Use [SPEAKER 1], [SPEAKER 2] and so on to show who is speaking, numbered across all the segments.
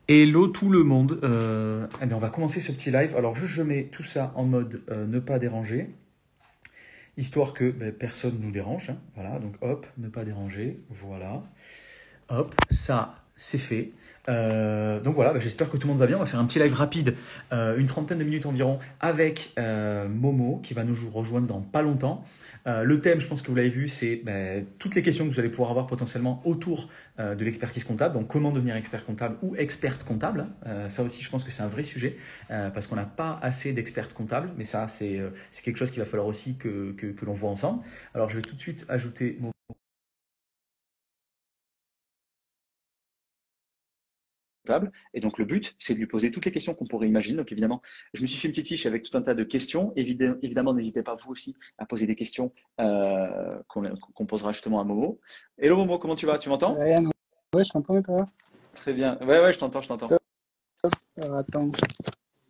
[SPEAKER 1] Hello tout le monde. Eh bien, on va commencer ce petit live. Alors juste je mets tout ça en mode ne pas déranger, histoire que personne nous dérange, hein. Voilà, donc hop, ne pas déranger. Voilà. Hop, ça c'est fait. Donc voilà, j'espère que tout le monde va bien. On va faire un petit live rapide, une trentaine de minutes environ, avec Momo qui va nous rejoindre dans pas longtemps. Le thème, je pense que vous l'avez vu, c'est toutes les questions que vous allez pouvoir avoir potentiellement autour de l'expertise comptable. Donc comment devenir expert comptable ou experte comptable. Ça aussi, je pense que c'est un vrai sujet parce qu'on n'a pas assez d'expertes comptables. Mais ça, c'est quelque chose qu'il va falloir aussi que l'on voit ensemble. Alors je vais tout de suite ajouter Momo. Et donc, le but, c'est de lui poser toutes les questions qu'on pourrait imaginer. Donc, évidemment, je me suis fait une petite fiche avec tout un tas de questions. Évidemment, n'hésitez pas, vous aussi, à poser des questions qu'on posera justement à Momo. Hello Momo, comment tu vas? Tu m'entends?
[SPEAKER 2] Ryan, ouais, je t'entends et toi?
[SPEAKER 1] Très bien. Ouais, je t'entends, je t'entends.
[SPEAKER 2] Top. Alors, attends,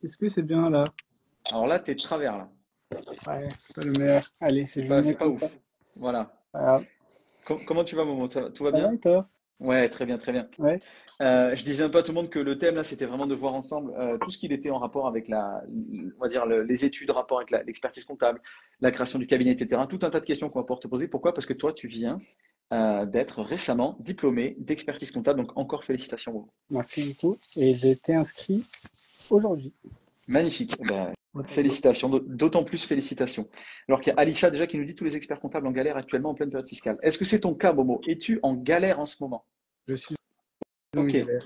[SPEAKER 2] est-ce que c'est bien là?
[SPEAKER 1] Alors là, t'es de travers, là.
[SPEAKER 2] Ouais, c'est pas le meilleur. Allez,
[SPEAKER 1] C'est
[SPEAKER 2] je vais
[SPEAKER 1] pas,
[SPEAKER 2] me
[SPEAKER 1] c'est
[SPEAKER 2] mettre
[SPEAKER 1] pas
[SPEAKER 2] comme ça.
[SPEAKER 1] ouf. Voilà.
[SPEAKER 2] Voilà.
[SPEAKER 1] Comment tu vas, Momo? Tout va
[SPEAKER 2] Ça va
[SPEAKER 1] bien?
[SPEAKER 2] et toi?
[SPEAKER 1] Ouais, très bien, très bien.
[SPEAKER 2] Ouais.
[SPEAKER 1] Je disais un peu à tout le monde que le thème là, c'était vraiment de voir ensemble tout ce qui était en rapport avec on va dire les études, rapport avec l'expertise comptable, la création du cabinet, etc. Tout un tas de questions qu'on va pouvoir te poser. Pourquoi? Parce que toi, tu viens d'être récemment diplômé d'expertise comptable, donc encore félicitations. Momo.
[SPEAKER 2] Merci beaucoup. Et j'ai été inscrit aujourd'hui
[SPEAKER 1] Magnifique. Eh ben,
[SPEAKER 2] au tableau.
[SPEAKER 1] félicitations, d'autant plus félicitations. Alors qu'il y a Alissa déjà qui nous dit tous les experts comptables en galère actuellement en pleine période fiscale. Est-ce que c'est ton cas, Momo? Es-tu en galère en ce moment?
[SPEAKER 2] Je suis en
[SPEAKER 1] Ok.
[SPEAKER 2] galère.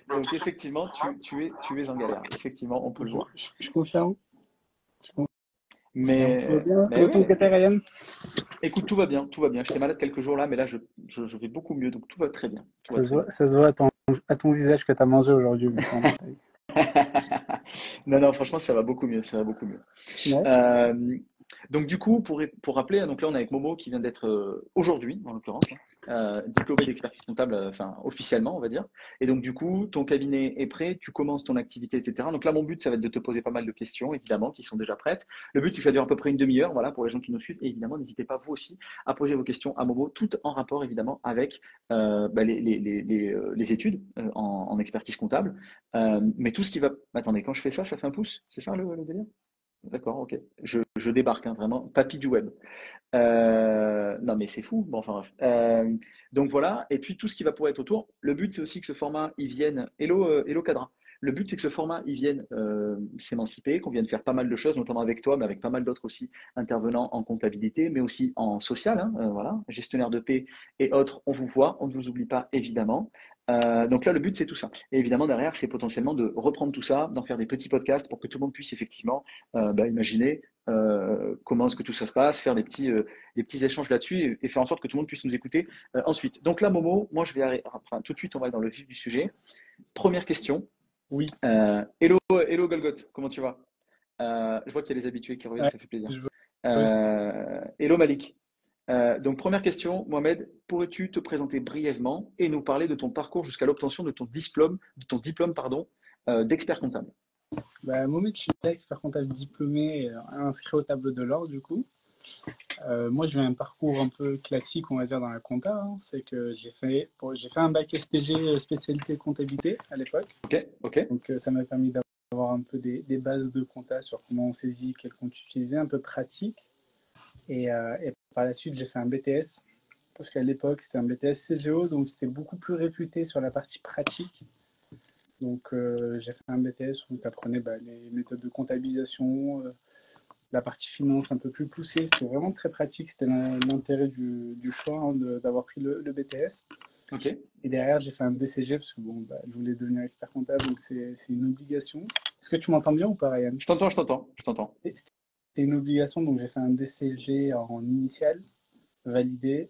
[SPEAKER 1] Donc effectivement, tu es en galère. Effectivement, on peut le voir.
[SPEAKER 2] Je confirme. Je confirme. Tout va
[SPEAKER 1] Mais,
[SPEAKER 2] bien
[SPEAKER 1] mais
[SPEAKER 2] de ton
[SPEAKER 1] ouais,
[SPEAKER 2] côté, Ryan?
[SPEAKER 1] écoute, tout va bien, tout va bien. J'étais malade quelques jours là, mais là, je vais beaucoup mieux, donc tout va très bien. Tout va très bien.
[SPEAKER 2] Ça se voit à ton visage que tu as mangé aujourd'hui, mais c'est en détail.
[SPEAKER 1] Non, non, franchement, ça va beaucoup mieux, ça va beaucoup mieux.
[SPEAKER 2] Ouais.
[SPEAKER 1] Euh, donc du coup, pour rappeler, hein, donc là on est avec Momo qui vient d'être aujourd'hui, en l'occurrence, hein, diplômé d'expertise comptable, enfin officiellement, on va dire. Et donc du coup, ton cabinet est prêt, tu commences ton activité, etc. Donc là, mon but, ça va être de te poser pas mal de questions, évidemment, qui sont déjà prêtes. Le but, c'est que ça dure à peu près une demi-heure, voilà, pour les gens qui nous suivent. Et évidemment, n'hésitez pas vous aussi à poser vos questions à Momo, tout en rapport évidemment avec les études en expertise comptable. Mais tout ce qui va. Attendez, quand je fais ça, ça fait un pouce, c'est ça le délire? D'accord, ok. Je débarque, hein, vraiment, papy du web. Non, mais c'est fou. Bon, enfin bref. Donc voilà. Et puis tout ce qui va pouvoir être autour. Le but, c'est aussi que ce format, il vienne. Hello, hello Cadrin. Le but, c'est que ce format, il vienne s'émanciper, qu'on vienne faire pas mal de choses, notamment avec toi, mais avec pas mal d'autres aussi intervenants en comptabilité, mais aussi en social, hein, voilà, gestionnaire de paie et autres. On vous voit, on ne vous oublie pas, évidemment. Donc là, le but, c'est tout ça. Et évidemment, derrière, c'est potentiellement de reprendre tout ça, d'en faire des petits podcasts pour que tout le monde puisse effectivement imaginer comment est-ce que tout ça se passe, faire des petits échanges là-dessus et faire en sorte que tout le monde puisse nous écouter ensuite. Donc là, Momo, moi je vais enfin, tout de suite, on va aller dans le vif du sujet. Première question.
[SPEAKER 2] Oui.
[SPEAKER 1] Hello Golgoth, comment tu vas? Je vois qu'il y a les habitués qui reviennent,
[SPEAKER 2] Ouais.
[SPEAKER 1] ça fait plaisir.
[SPEAKER 2] Je veux-
[SPEAKER 1] Hello Malik. Donc première question, Mohamed, pourrais-tu te présenter brièvement et nous parler de ton parcours jusqu'à l'obtention de ton diplôme pardon, d'expert comptable?
[SPEAKER 2] Bah, Mohamed, je suis expert comptable diplômé, inscrit au tableau de l'ordre du coup. Moi, j'ai un parcours un peu classique, on va dire, dans la compta, hein. C'est que j'ai fait un bac STG spécialité comptabilité à l'époque.
[SPEAKER 1] Ok, ok,
[SPEAKER 2] Donc, ça m'a permis d'avoir un peu des bases de compta sur comment on saisit, quel compte utiliser, un peu pratique. Et par la suite, j'ai fait un BTS. Parce qu'à l'époque, c'était un BTS CGO, donc c'était beaucoup plus réputé sur la partie pratique. Donc, j'ai fait un BTS où tu apprenais les méthodes de comptabilisation, la partie finance un peu plus poussée. C'était vraiment très pratique. C'était l'intérêt du choix, hein, d'avoir pris le BTS.
[SPEAKER 1] ok.
[SPEAKER 2] Et derrière, j'ai fait un DCG parce que bon, je voulais devenir expert comptable, donc c'est une obligation. Est-ce que tu m'entends bien ou pas, Ryan?
[SPEAKER 1] Je t'entends, je t'entends, je t'entends.
[SPEAKER 2] C'était une obligation, donc j'ai fait un DCG en initial, validé,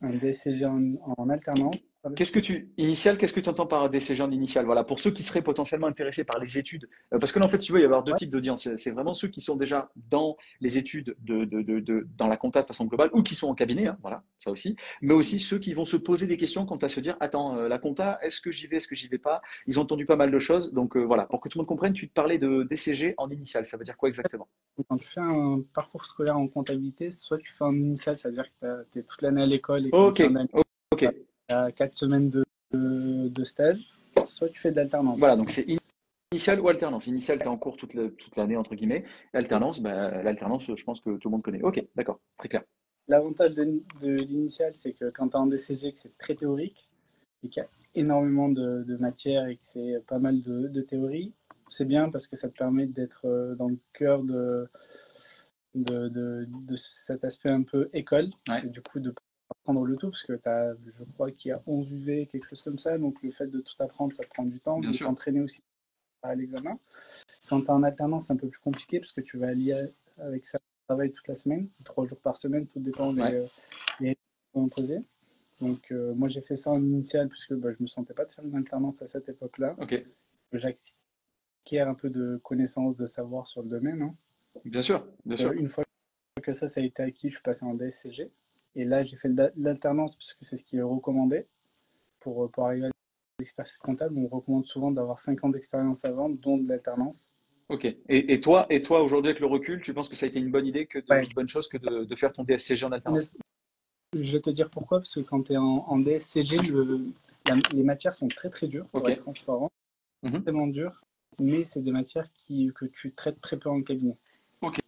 [SPEAKER 2] un DCG en alternance.
[SPEAKER 1] Qu'est-ce que tu entends par DCG en initial? Voilà, pour ceux qui seraient potentiellement intéressés par les études, parce que là, en fait, si tu veux, il y avoir deux
[SPEAKER 2] Ouais,
[SPEAKER 1] types d'audience. C'est vraiment ceux qui sont déjà dans les études dans la compta de façon globale ou qui sont en cabinet, hein, voilà, ça aussi. Mais aussi ceux qui vont se poser des questions quant à se dire, attends, la compta, est-ce que j'y vais, est-ce que j'y vais pas? Ils ont entendu pas mal de choses, donc voilà, pour que tout le monde comprenne, tu te parlais de DCG en initial. Ça veut dire quoi exactement?
[SPEAKER 2] quand tu fais un parcours scolaire en comptabilité, soit tu fais en initial, ça veut dire que tu es toute l'année à l'école et qu'en
[SPEAKER 1] Ok,
[SPEAKER 2] fin d'année,
[SPEAKER 1] ok,
[SPEAKER 2] tu as 4 semaines de stage. soit tu fais de l'alternance.
[SPEAKER 1] Voilà, donc c'est initial ou alternance. Initial, tu es en cours toute l'année, entre guillemets. Alternance, bah, l'alternance, je pense que tout le monde connaît. Ok, d'accord, très clair.
[SPEAKER 2] L'avantage de l'initial, c'est que quand tu es en DCG, que c'est très théorique et qu'il y a énormément de matière et que c'est pas mal de théorie, c'est bien parce que ça te permet d'être dans le cœur de cet aspect un peu école
[SPEAKER 1] Ouais,
[SPEAKER 2] et du coup de apprendre le tout parce que je crois qu'il y a 11 UV, quelque chose comme ça, donc le fait de tout apprendre, ça te prend du temps,
[SPEAKER 1] bien
[SPEAKER 2] de
[SPEAKER 1] sûr.
[SPEAKER 2] t'entraîner aussi à l'examen. Quand tu es en alternance, c'est un peu plus compliqué parce que tu vas allier avec ça travail toute la semaine, 3 jours par semaine, tout dépend
[SPEAKER 1] Ouais,
[SPEAKER 2] des rythmes qu'on va imposer. Donc moi j'ai fait ça en initial puisque bah, je me sentais pas de faire une alternance à cette époque-là.
[SPEAKER 1] ok,
[SPEAKER 2] J'acquiers un peu de connaissances, de savoir sur le domaine, hein.
[SPEAKER 1] bien sûr, bien sûr.
[SPEAKER 2] Une fois que ça a été acquis, je suis passé en DSCG. Et là, j'ai fait l'alternance puisque c'est ce qui est recommandé pour arriver à l'expertise comptable. On recommande souvent d'avoir 5 ans d'expérience avant, dont de l'alternance.
[SPEAKER 1] Ok. Et toi, aujourd'hui, avec le recul, tu penses que ça a été une bonne idée,
[SPEAKER 2] Ouais.
[SPEAKER 1] bonne chose que de faire ton DSCG en alternance?
[SPEAKER 2] Je vais te dire pourquoi, parce que quand tu es en DSCG, les matières sont très très dures, pour
[SPEAKER 1] Ok.
[SPEAKER 2] être transparent,
[SPEAKER 1] Mhm.
[SPEAKER 2] tellement dures, mais c'est des matières que tu traites très peu en cabinet.
[SPEAKER 1] Ok.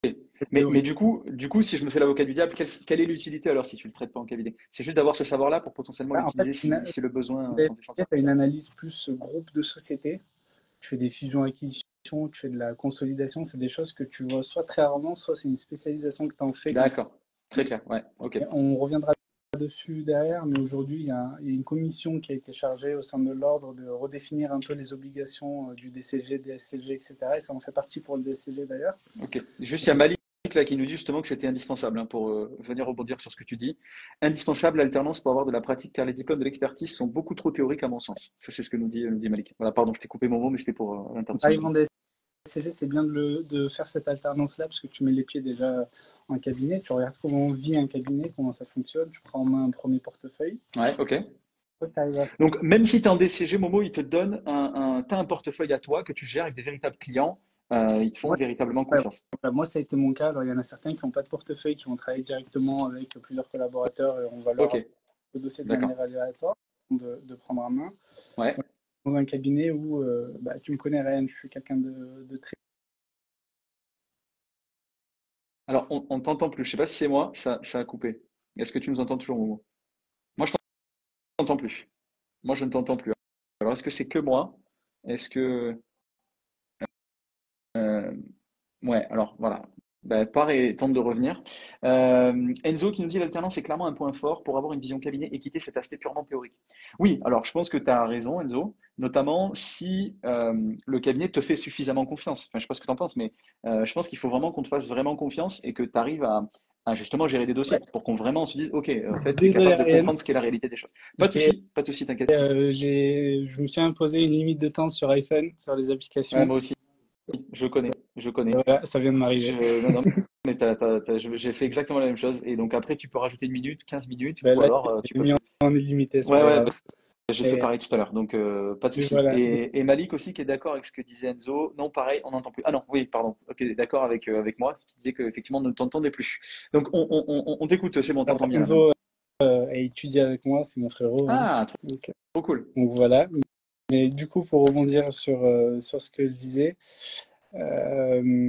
[SPEAKER 2] C'est
[SPEAKER 1] Mais
[SPEAKER 2] théorique.
[SPEAKER 1] du coup, si je me fais l'avocat du diable, quelle est l'utilité alors si tu le traites pas en cabinet? C'est juste d'avoir ce savoir-là pour potentiellement
[SPEAKER 2] Bah, en fait,
[SPEAKER 1] l'utiliser si le besoin
[SPEAKER 2] tu
[SPEAKER 1] s'en sentir.
[SPEAKER 2] as une analyse plus groupe de société, tu fais des fusions-acquisitions, tu fais de la consolidation, c'est des choses que tu vois soit très rarement, soit c'est une spécialisation que tu en fais quand
[SPEAKER 1] D'accord. Très clair. Ouais. Ok.
[SPEAKER 2] on reviendra dessus derrière, mais aujourd'hui, il y a une commission qui a été chargée au sein de l'ordre de redéfinir un peu les obligations du DCG, DSCG, etc. Et ça en fait partie pour le DSCG d'ailleurs.
[SPEAKER 1] Ok. Juste, il y a Malik là qui nous dit justement que c'était indispensable hein, pour venir rebondir sur ce que tu dis. Indispensable l'alternance pour avoir de la pratique car les diplômes de l'expertise sont beaucoup trop théoriques à mon sens. Ça, c'est ce que nous dit Malik. Voilà, pardon, je t'ai coupé mon mot, mais c'était pour
[SPEAKER 2] En
[SPEAKER 1] l'intervention de
[SPEAKER 2] arrivant
[SPEAKER 1] Malik.
[SPEAKER 2] en DSCG, c'est bien de faire cette alternance-là parce que tu mets les pieds déjà en cabinet, tu regardes comment vit un cabinet, comment ça fonctionne, tu prends en main un premier portefeuille.
[SPEAKER 1] Ouais, ok.
[SPEAKER 2] Toi, tu arrives à
[SPEAKER 1] Donc, même si tu es en DCG, Momo, ils te donnent t'as un portefeuille à toi que tu gères avec des véritables clients. Ils te font
[SPEAKER 2] ouais,
[SPEAKER 1] véritablement
[SPEAKER 2] ouais,
[SPEAKER 1] confiance.
[SPEAKER 2] voilà. Moi, ça a été mon cas. Alors, il y en a certains qui n'ont pas de portefeuille, qui vont travailler directement avec plusieurs collaborateurs et on va leur
[SPEAKER 1] Ok,
[SPEAKER 2] apporter le dossier de
[SPEAKER 1] d'accord.
[SPEAKER 2] manière aléatoire de prendre en main.
[SPEAKER 1] Ouais.
[SPEAKER 2] Dans un cabinet où bah, tu me connais, Ryan, je suis quelqu'un de très.
[SPEAKER 1] Alors, on t'entend plus. Je sais pas si c'est moi, ça a coupé. Est-ce que tu nous entends toujours, Momo? Moi, je t'entends plus. Moi, je ne t'entends plus. Alors, est-ce que c'est que moi? Est-ce que... euh, ouais, alors voilà. Ben, pars et tente de revenir. Enzo qui nous dit l'alternance est clairement un point fort pour avoir une vision cabinet et quitter cet aspect purement théorique. Oui, alors je pense que tu as raison, Enzo, notamment si le cabinet te fait suffisamment confiance. Enfin, je sais pas ce que tu en penses, mais je pense qu'il faut vraiment qu'on te fasse vraiment confiance et que tu arrives à justement gérer des dossiers
[SPEAKER 2] Ouais.
[SPEAKER 1] pour qu'on vraiment se dise, OK, en fait, tu es
[SPEAKER 2] Désolé,
[SPEAKER 1] capable de
[SPEAKER 2] Ryan.
[SPEAKER 1] comprendre ce qu'est la réalité des choses.
[SPEAKER 2] J'ai,
[SPEAKER 1] Pas de souci, t'inquiète.
[SPEAKER 2] je me suis imposé une limite de temps sur iPhone, sur les
[SPEAKER 1] Ouais,
[SPEAKER 2] applications.
[SPEAKER 1] moi aussi, je connais, je connais.
[SPEAKER 2] Voilà, ça vient de m'arriver.
[SPEAKER 1] Non, non, mais j'ai fait exactement la même chose. Et donc après, tu peux rajouter une minute, 15 minutes,
[SPEAKER 2] Ben
[SPEAKER 1] ou
[SPEAKER 2] là,
[SPEAKER 1] alors tu
[SPEAKER 2] j'ai
[SPEAKER 1] peux
[SPEAKER 2] mis
[SPEAKER 1] plus.
[SPEAKER 2] en illimité, c'est
[SPEAKER 1] Ouais,
[SPEAKER 2] pas
[SPEAKER 1] ouais,
[SPEAKER 2] grave.
[SPEAKER 1] bah, j'ai fait
[SPEAKER 2] Et,
[SPEAKER 1] pareil tout à l'heure, donc pas de souci.
[SPEAKER 2] voilà.
[SPEAKER 1] Et Malik aussi qui est d'accord avec ce que disait Enzo. Non, pareil, on n'entend plus. Ah non, oui, pardon. Ok, d'accord avec moi, qui disait qu'effectivement, on ne t'entendait plus. Donc on t'écoute, c'est bon, on t'entend bien là maintenant.
[SPEAKER 2] Enzo a étudié avec moi, c'est mon frérot, hein.
[SPEAKER 1] Ah, trop,
[SPEAKER 2] Donc,
[SPEAKER 1] trop cool.
[SPEAKER 2] donc voilà. Mais du coup, pour rebondir sur ce que je disais, euh,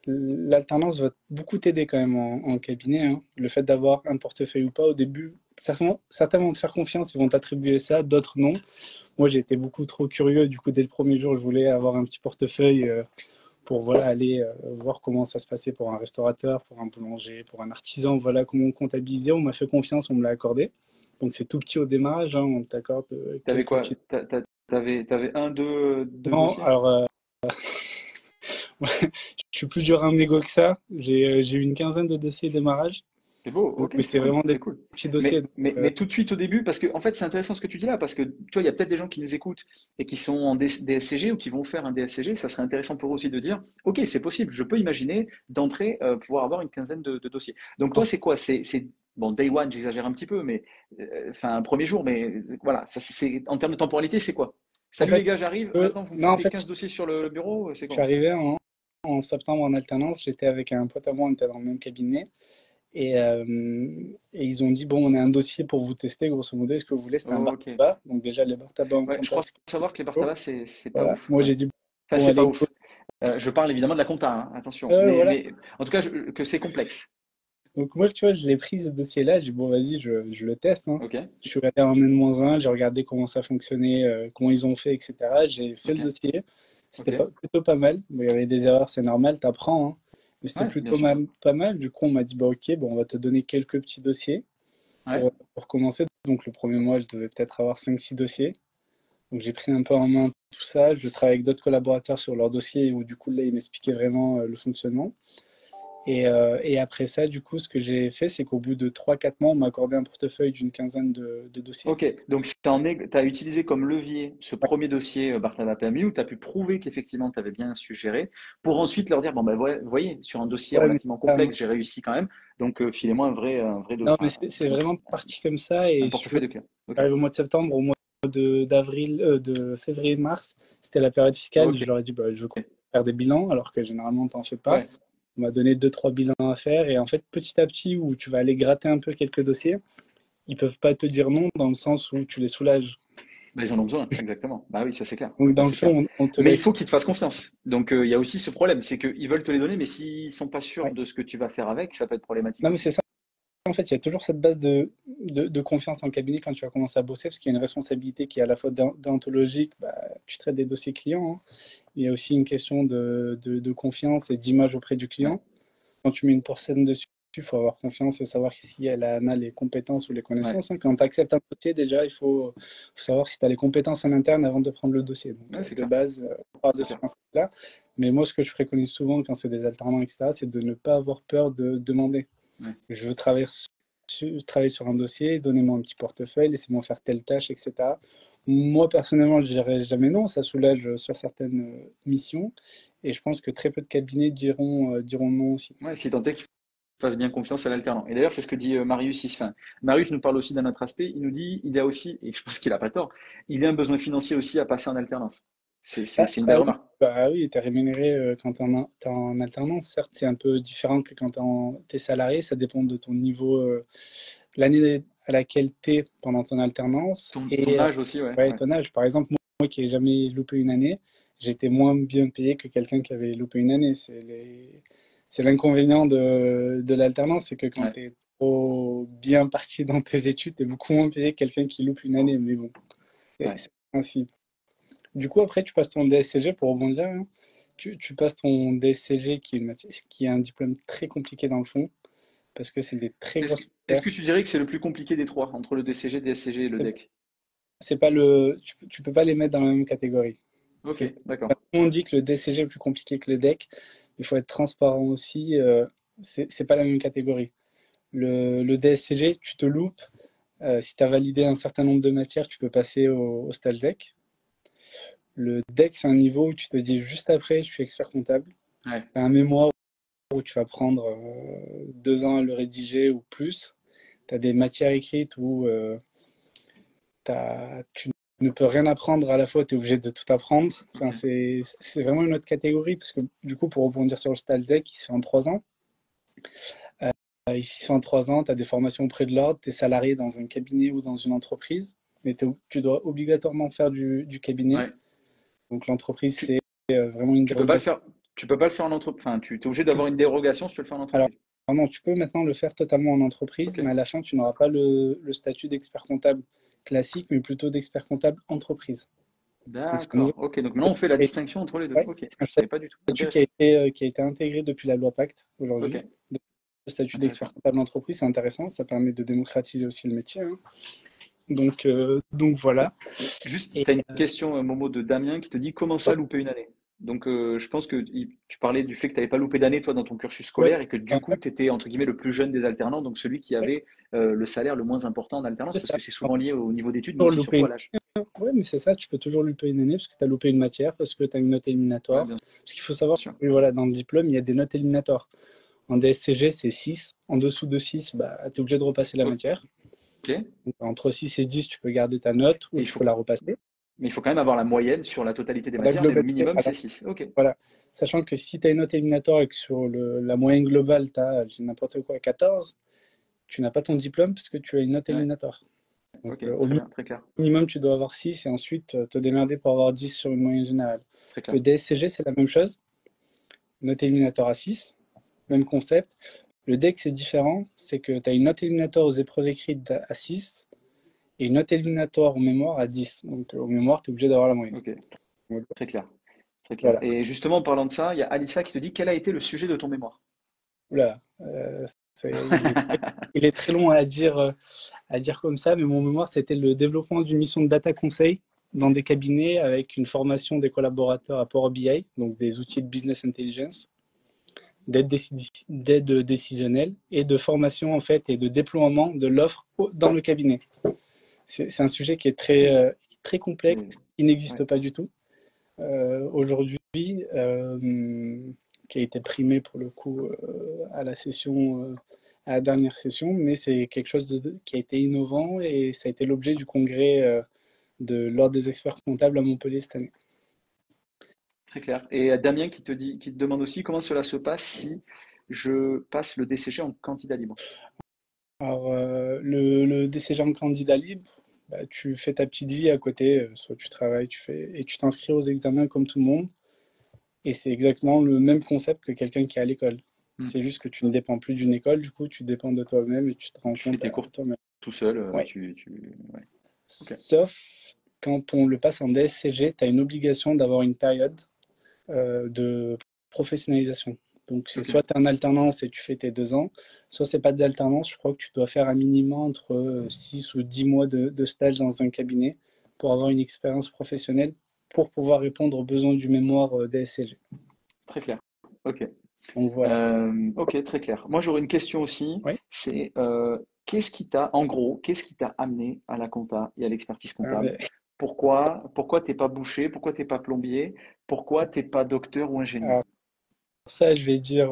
[SPEAKER 2] l'alternance va beaucoup t'aider quand même en cabinet, hein. Le fait d'avoir un portefeuille ou pas au début, certains vont te faire confiance, ils vont t'attribuer ça, d'autres non. Moi, j'ai été beaucoup trop curieux. Du coup, dès le premier jour, je voulais avoir un petit portefeuille pour voilà, aller voir comment ça se passait pour un restaurateur, pour un boulanger, pour un artisan. Voilà comment on comptabilisait. On m'a fait confiance, on me l'a accordé. Donc, c'est tout petit au démarrage, hein. On t'accorde
[SPEAKER 1] T'avais
[SPEAKER 2] quelques
[SPEAKER 1] quoi?
[SPEAKER 2] petits.
[SPEAKER 1] T'avais un, deux
[SPEAKER 2] Non,
[SPEAKER 1] dossiers?
[SPEAKER 2] alors, je suis plus dur à un négo que ça. J'ai eu une quinzaine de dossiers au démarrage.
[SPEAKER 1] C'est beau,
[SPEAKER 2] Donc,
[SPEAKER 1] ok,
[SPEAKER 2] mais
[SPEAKER 1] c'est
[SPEAKER 2] c'était
[SPEAKER 1] cool,
[SPEAKER 2] vraiment des
[SPEAKER 1] c'est cool.
[SPEAKER 2] petits dossiers. Donc,
[SPEAKER 1] Mais tout de suite au début, parce que en fait c'est intéressant ce que tu dis là, parce que tu vois, il y a peut-être des gens qui nous écoutent et qui sont en DSCG ou qui vont faire un DSCG, ça serait intéressant pour eux aussi de dire, ok, c'est possible, je peux imaginer d'entrée pouvoir avoir une quinzaine de dossiers. Donc toi, c'est quoi? Bon, day one, j'exagère un petit peu, mais enfin un premier jour, mais voilà, ça en termes de temporalité, c'est quoi?
[SPEAKER 2] en
[SPEAKER 1] Salut les
[SPEAKER 2] fait,
[SPEAKER 1] gars, j'arrive. Maintenant, vous me
[SPEAKER 2] non, en
[SPEAKER 1] foutez
[SPEAKER 2] fait,
[SPEAKER 1] 15 dossiers sur le bureau, c'est
[SPEAKER 2] je suis
[SPEAKER 1] quoi?
[SPEAKER 2] arrivé en septembre en alternance. J'étais avec un pote à moi, on était dans le même cabinet. Et ils ont dit, bon, on a un dossier pour vous tester, grosso modo, est-ce que vous voulez? C'était un bar
[SPEAKER 1] Ok.
[SPEAKER 2] tabac. Donc déjà, les bars tabac en
[SPEAKER 1] Ouais, je crois
[SPEAKER 2] compta, c'est
[SPEAKER 1] savoir que les bar
[SPEAKER 2] chaud.
[SPEAKER 1] tabac, c'est pas
[SPEAKER 2] Voilà.
[SPEAKER 1] ouf.
[SPEAKER 2] Moi,
[SPEAKER 1] Ouais.
[SPEAKER 2] j'ai dit,
[SPEAKER 1] Enfin,
[SPEAKER 2] bon,
[SPEAKER 1] c'est pas
[SPEAKER 2] allez,
[SPEAKER 1] ouf. Je parle évidemment de la compta, hein, attention.
[SPEAKER 2] voilà.
[SPEAKER 1] Mais en tout cas, que c'est complexe.
[SPEAKER 2] Donc moi, tu vois, je l'ai pris ce dossier-là, j'ai dit, bon, vas-y, je le teste, hein.
[SPEAKER 1] Ok,
[SPEAKER 2] Je suis allé en N-1, j'ai regardé comment ça fonctionnait, comment ils ont fait, etc. J'ai fait le
[SPEAKER 1] ok,
[SPEAKER 2] dossier.
[SPEAKER 1] ok.
[SPEAKER 2] C'était plutôt pas mal. Bon, il y avait des erreurs, c'est normal, t'apprends, hein. Mais c'était
[SPEAKER 1] Ouais, bien
[SPEAKER 2] plutôt
[SPEAKER 1] sûr.
[SPEAKER 2] pas mal. Du coup, on m'a dit, bah, ok, bon, on va te donner quelques petits dossiers
[SPEAKER 1] Ouais.
[SPEAKER 2] pour commencer. Donc le premier mois, je devais peut-être avoir 5 6 dossiers. Donc j'ai pris un peu en main tout ça. Je travaille avec d'autres collaborateurs sur leurs dossiers où du coup, là, ils m'expliquaient vraiment le fonctionnement. Et après ça, du coup, ce que j'ai fait, c'est qu'au bout de 3 4 mois, on m'a accordé un portefeuille d'une quinzaine de dossiers.
[SPEAKER 1] Ok, donc tu as utilisé comme levier ce premier dossier Bartava PMU où tu as pu prouver qu'effectivement tu avais bien su gérer pour ensuite leur dire, bon ben vous voyez, sur un dossier
[SPEAKER 2] Ouais, mais
[SPEAKER 1] relativement
[SPEAKER 2] c'est ça,
[SPEAKER 1] complexe, j'ai réussi quand même, donc filez-moi
[SPEAKER 2] non, mais c'est vraiment parti comme ça.
[SPEAKER 1] un
[SPEAKER 2] Et si tu veux,
[SPEAKER 1] portefeuille de clients. Ok,
[SPEAKER 2] j'arrive au mois de septembre, au mois de février-mars, c'était la période fiscale.
[SPEAKER 1] ok,
[SPEAKER 2] Je leur ai dit, bah, je veux faire des bilans, alors que généralement, t'en fais pas.
[SPEAKER 1] ouais.
[SPEAKER 2] On m'a donné 2 3 bilans à faire. Et en fait, petit à petit, où tu vas aller gratter un peu quelques dossiers, ils peuvent pas te dire non dans le sens où tu les soulages.
[SPEAKER 1] Bah, ils en ont besoin, exactement. Bah oui, ça c'est clair.
[SPEAKER 2] Donc,
[SPEAKER 1] Ça
[SPEAKER 2] dans le
[SPEAKER 1] c'est
[SPEAKER 2] fond,
[SPEAKER 1] clair.
[SPEAKER 2] on te
[SPEAKER 1] Mais il
[SPEAKER 2] laisse.
[SPEAKER 1] faut qu'ils te fassent confiance. Donc il y a aussi ce problème, c'est qu'ils veulent te les donner, mais s'ils sont pas sûrs
[SPEAKER 2] Ouais.
[SPEAKER 1] de ce que tu vas faire avec, ça peut être problématique
[SPEAKER 2] Non, mais
[SPEAKER 1] aussi.
[SPEAKER 2] c'est ça. En fait, il y a toujours cette base de confiance en cabinet quand tu vas commencer à bosser, parce qu'il y a une responsabilité qui est à la fois déontologique, bah, tu traites des dossiers clients, hein. Il y a aussi une question de confiance et d'image auprès du
[SPEAKER 1] Ouais,
[SPEAKER 2] client. Quand tu mets une personne dessus, il faut avoir confiance et savoir si elle a les compétences ou les
[SPEAKER 1] ouais,
[SPEAKER 2] connaissances, hein. Quand tu acceptes un dossier, déjà, il faut savoir si tu as les compétences en interne avant de prendre le dossier. Donc,
[SPEAKER 1] ouais, c'est
[SPEAKER 2] de
[SPEAKER 1] clair.
[SPEAKER 2] base, on part de
[SPEAKER 1] C'est
[SPEAKER 2] ce
[SPEAKER 1] clair.
[SPEAKER 2] principe-là. Mais moi, ce que je préconise souvent quand c'est des alternants, etc., c'est de ne pas avoir peur de demander.
[SPEAKER 1] Ouais.
[SPEAKER 2] Je veux travailler sur un dossier, donnez-moi un petit portefeuille, laissez-moi faire telle tâche, etc. Moi, personnellement, je dirais jamais non, ça soulage sur certaines missions. Et je pense que très peu de cabinets diront non aussi.
[SPEAKER 1] Ouais, si tant est qu'ils fassent bien confiance à l'alternant. Et d'ailleurs, c'est ce que dit Marius ici. Enfin, Marius nous parle aussi d'un autre aspect. Il nous dit, il y a aussi, et je pense qu'il a pas tort, il y a un besoin financier aussi à passer en alternance. C'est une belle
[SPEAKER 2] Oui,
[SPEAKER 1] remarque.
[SPEAKER 2] bah oui, tu es rémunéré quand t'es en alternance. Certes, c'est un peu différent que quand t'es salarié, ça dépend de ton niveau, l'année à laquelle tu es pendant ton alternance
[SPEAKER 1] Ton
[SPEAKER 2] et
[SPEAKER 1] âge aussi, ouais,
[SPEAKER 2] ouais,
[SPEAKER 1] ouais.
[SPEAKER 2] ton âge. Par exemple, moi qui n'ai jamais loupé une année, j'étais moins bien payé que quelqu'un qui avait loupé une année. C'est l'inconvénient de l'alternance, c'est que quand
[SPEAKER 1] Ouais,
[SPEAKER 2] tu es trop bien parti dans tes études, tu es beaucoup moins payé que quelqu'un qui loupe une année. Mais bon,
[SPEAKER 1] ouais.
[SPEAKER 2] c'est le principe. Du coup, après, tu passes ton DSCG pour rebondir, hein. Tu passes ton DSCG qui est un diplôme très compliqué dans le fond, parce que c'est des très
[SPEAKER 1] Est-ce que,
[SPEAKER 2] grosses
[SPEAKER 1] est-ce que
[SPEAKER 2] matières.
[SPEAKER 1] tu dirais que c'est le plus compliqué des trois, entre le DCG, DSCG et le
[SPEAKER 2] C'est
[SPEAKER 1] DEC?
[SPEAKER 2] c'est pas tu peux pas les mettre dans la même catégorie.
[SPEAKER 1] Ok,
[SPEAKER 2] C'est,
[SPEAKER 1] d'accord.
[SPEAKER 2] on dit que le DCG est plus compliqué que le DEC. Il faut être transparent aussi. C'est pas la même catégorie. Le DSCG, tu te loupes. Si tu as validé un certain nombre de matières, tu peux passer au stage DEC. Le DEC, c'est un niveau où tu te dis juste après, je suis expert comptable.
[SPEAKER 1] Ouais,
[SPEAKER 2] Tu as un mémoire où tu vas prendre 2 ans à le rédiger ou plus. Tu as des matières écrites où tu ne peux rien apprendre à la fois, tu es obligé de tout apprendre. Enfin,
[SPEAKER 1] ok.
[SPEAKER 2] c'est vraiment une autre catégorie, parce que du coup, pour rebondir sur le Staldec, il se fait en 3 ans. Il se fait en 3 ans, tu as des formations auprès de l'ordre, tu es salarié dans un cabinet ou dans une entreprise, mais tu dois obligatoirement faire du cabinet.
[SPEAKER 1] Ouais.
[SPEAKER 2] Donc l'entreprise,
[SPEAKER 1] Tu,
[SPEAKER 2] c'est vraiment une
[SPEAKER 1] tu peux pas le
[SPEAKER 2] dérogation.
[SPEAKER 1] faire, tu peux pas le faire en entreprise. Enfin, tu es obligé d'avoir une dérogation si tu le fais en
[SPEAKER 2] Alors,
[SPEAKER 1] entreprise.
[SPEAKER 2] non, tu peux maintenant le faire totalement en entreprise,
[SPEAKER 1] Ok.
[SPEAKER 2] mais à la fin, tu n'auras pas le statut d'expert comptable classique, mais plutôt d'expert comptable entreprise. Donc, c'est un nouveau
[SPEAKER 1] D'accord. Ok. Donc maintenant, on fait la
[SPEAKER 2] statut.
[SPEAKER 1] distinction entre les deux.
[SPEAKER 2] Ouais,
[SPEAKER 1] Ok.
[SPEAKER 2] c'est un
[SPEAKER 1] Je savais pas du tout.
[SPEAKER 2] statut
[SPEAKER 1] Intéressant.
[SPEAKER 2] qui a été intégré depuis la loi Pacte
[SPEAKER 1] Ok.
[SPEAKER 2] aujourd'hui. Le statut d'expert
[SPEAKER 1] Intéressant.
[SPEAKER 2] comptable entreprise, c'est intéressant, ça permet de démocratiser aussi le métier, hein. Donc voilà.
[SPEAKER 1] Juste,
[SPEAKER 2] Et
[SPEAKER 1] tu as une question, Momo, de Damien qui te dit comment ça louper une année? Donc, je pense que tu parlais du fait que tu n'avais pas loupé d'année, toi, dans ton cursus
[SPEAKER 2] ouais,
[SPEAKER 1] scolaire et que du
[SPEAKER 2] en
[SPEAKER 1] coup, tu étais, entre guillemets, le plus jeune des alternants, donc celui qui
[SPEAKER 2] fait,
[SPEAKER 1] avait le salaire le moins important en alternance,
[SPEAKER 2] c'est
[SPEAKER 1] parce
[SPEAKER 2] ça.
[SPEAKER 1] que c'est
[SPEAKER 2] On
[SPEAKER 1] souvent lié au niveau d'études, mais
[SPEAKER 2] peut toujours
[SPEAKER 1] aussi
[SPEAKER 2] louper
[SPEAKER 1] surtout
[SPEAKER 2] une
[SPEAKER 1] à l'âge.
[SPEAKER 2] Ouais, mais c'est ça, tu peux toujours louper une année parce que tu as loupé une matière, parce que tu as une note
[SPEAKER 1] Ouais,
[SPEAKER 2] éliminatoire.
[SPEAKER 1] bien
[SPEAKER 2] Parce qu'il faut savoir
[SPEAKER 1] sûr.
[SPEAKER 2] que voilà, dans le diplôme, il y a des notes éliminatoires. En DSCG, c'est 6. En dessous de 6, bah, tu es obligé de repasser la matière.
[SPEAKER 1] Ok. Et
[SPEAKER 2] Donc, entre 6 et 10, tu peux garder ta note ou
[SPEAKER 1] il
[SPEAKER 2] tu
[SPEAKER 1] faut,
[SPEAKER 2] peux la repasser.
[SPEAKER 1] mais il faut quand même avoir la moyenne sur la totalité des
[SPEAKER 2] La
[SPEAKER 1] matières, mais le
[SPEAKER 2] globalité,
[SPEAKER 1] minimum, c'est 6. Ok.
[SPEAKER 2] voilà. Sachant que si tu as une note éliminatoire et que sur la moyenne globale, tu as, je dis n'importe quoi, 14, tu n'as pas ton diplôme parce que tu as une note
[SPEAKER 1] Ouais.
[SPEAKER 2] éliminatoire. Donc,
[SPEAKER 1] Ok,
[SPEAKER 2] au
[SPEAKER 1] très bien, très clair,
[SPEAKER 2] minimum, tu dois avoir 6 et ensuite te démerder pour avoir 10 sur une moyenne générale.
[SPEAKER 1] très clair.
[SPEAKER 2] Le DSCG, c'est la même chose. Note éliminatoire à 6, même concept. Le DEC, c'est différent. C'est que tu as une note éliminatoire aux épreuves écrites à 6 et une note éliminatoire au mémoire à 10. Donc, au mémoire, tu es obligé d'avoir la moyenne.
[SPEAKER 1] Ok, très clair, très clair.
[SPEAKER 2] Voilà.
[SPEAKER 1] Et justement, en parlant de ça, il y a Alissa qui te dit quel a été le sujet de ton mémoire.
[SPEAKER 2] Oula, il est très long à dire comme ça, mais mon mémoire, c'était le développement d'une mission de data conseil dans des cabinets avec une formation des collaborateurs à Power BI, donc des outils de business intelligence, d'aide décisionnelle et de formation en fait et de déploiement de l'offre dans le cabinet. C'est un sujet qui est
[SPEAKER 1] Ah oui,
[SPEAKER 2] très complexe, qui
[SPEAKER 1] ouais,
[SPEAKER 2] n'existe pas du tout aujourd'hui, qui a été primé pour le coup à la session, à la dernière session, mais c'est quelque chose qui a été innovant et ça a été l'objet du congrès de l'Ordre des experts comptables à Montpellier cette année.
[SPEAKER 1] très clair. Et Damien qui te demande aussi comment cela se passe si je passe le DCG en candidat libre.
[SPEAKER 2] Alors, le DCG en candidat libre, bah, tu fais ta petite vie à côté, soit tu travailles, et tu t'inscris aux examens comme tout le monde. Et c'est exactement le même concept que quelqu'un qui est à l'école.
[SPEAKER 1] Hmm.
[SPEAKER 2] C'est juste que tu ne dépends plus d'une école, du coup, tu dépends de toi-même et tu te rends
[SPEAKER 1] Tu fais
[SPEAKER 2] compte
[SPEAKER 1] tes
[SPEAKER 2] à
[SPEAKER 1] cours
[SPEAKER 2] toi-même.
[SPEAKER 1] tout seul,
[SPEAKER 2] Ouais.
[SPEAKER 1] ouais. Ok.
[SPEAKER 2] Sauf quand on le passe en DSCG, tu as une obligation d'avoir une période de professionnalisation. Donc, c'est
[SPEAKER 1] Ok.
[SPEAKER 2] soit tu es en alternance et tu fais tes 2 ans, soit c'est pas d'alternance. Je crois que tu dois faire un minimum entre 6 ou 10 mois de stage dans un cabinet pour avoir une expérience professionnelle pour pouvoir répondre aux besoins du mémoire DSCG.
[SPEAKER 1] Très clair. Ok.
[SPEAKER 2] Donc, voilà.
[SPEAKER 1] Ok, très clair. Moi, j'aurais une question aussi.
[SPEAKER 2] Oui.
[SPEAKER 1] C'est qu'est-ce qui t'a amené à la compta et à l'expertise comptable? Pourquoi t'es pas boucher? Pourquoi t'es pas plombier? Pourquoi t'es pas docteur ou ingénieur?
[SPEAKER 2] Alors, ça, je vais dire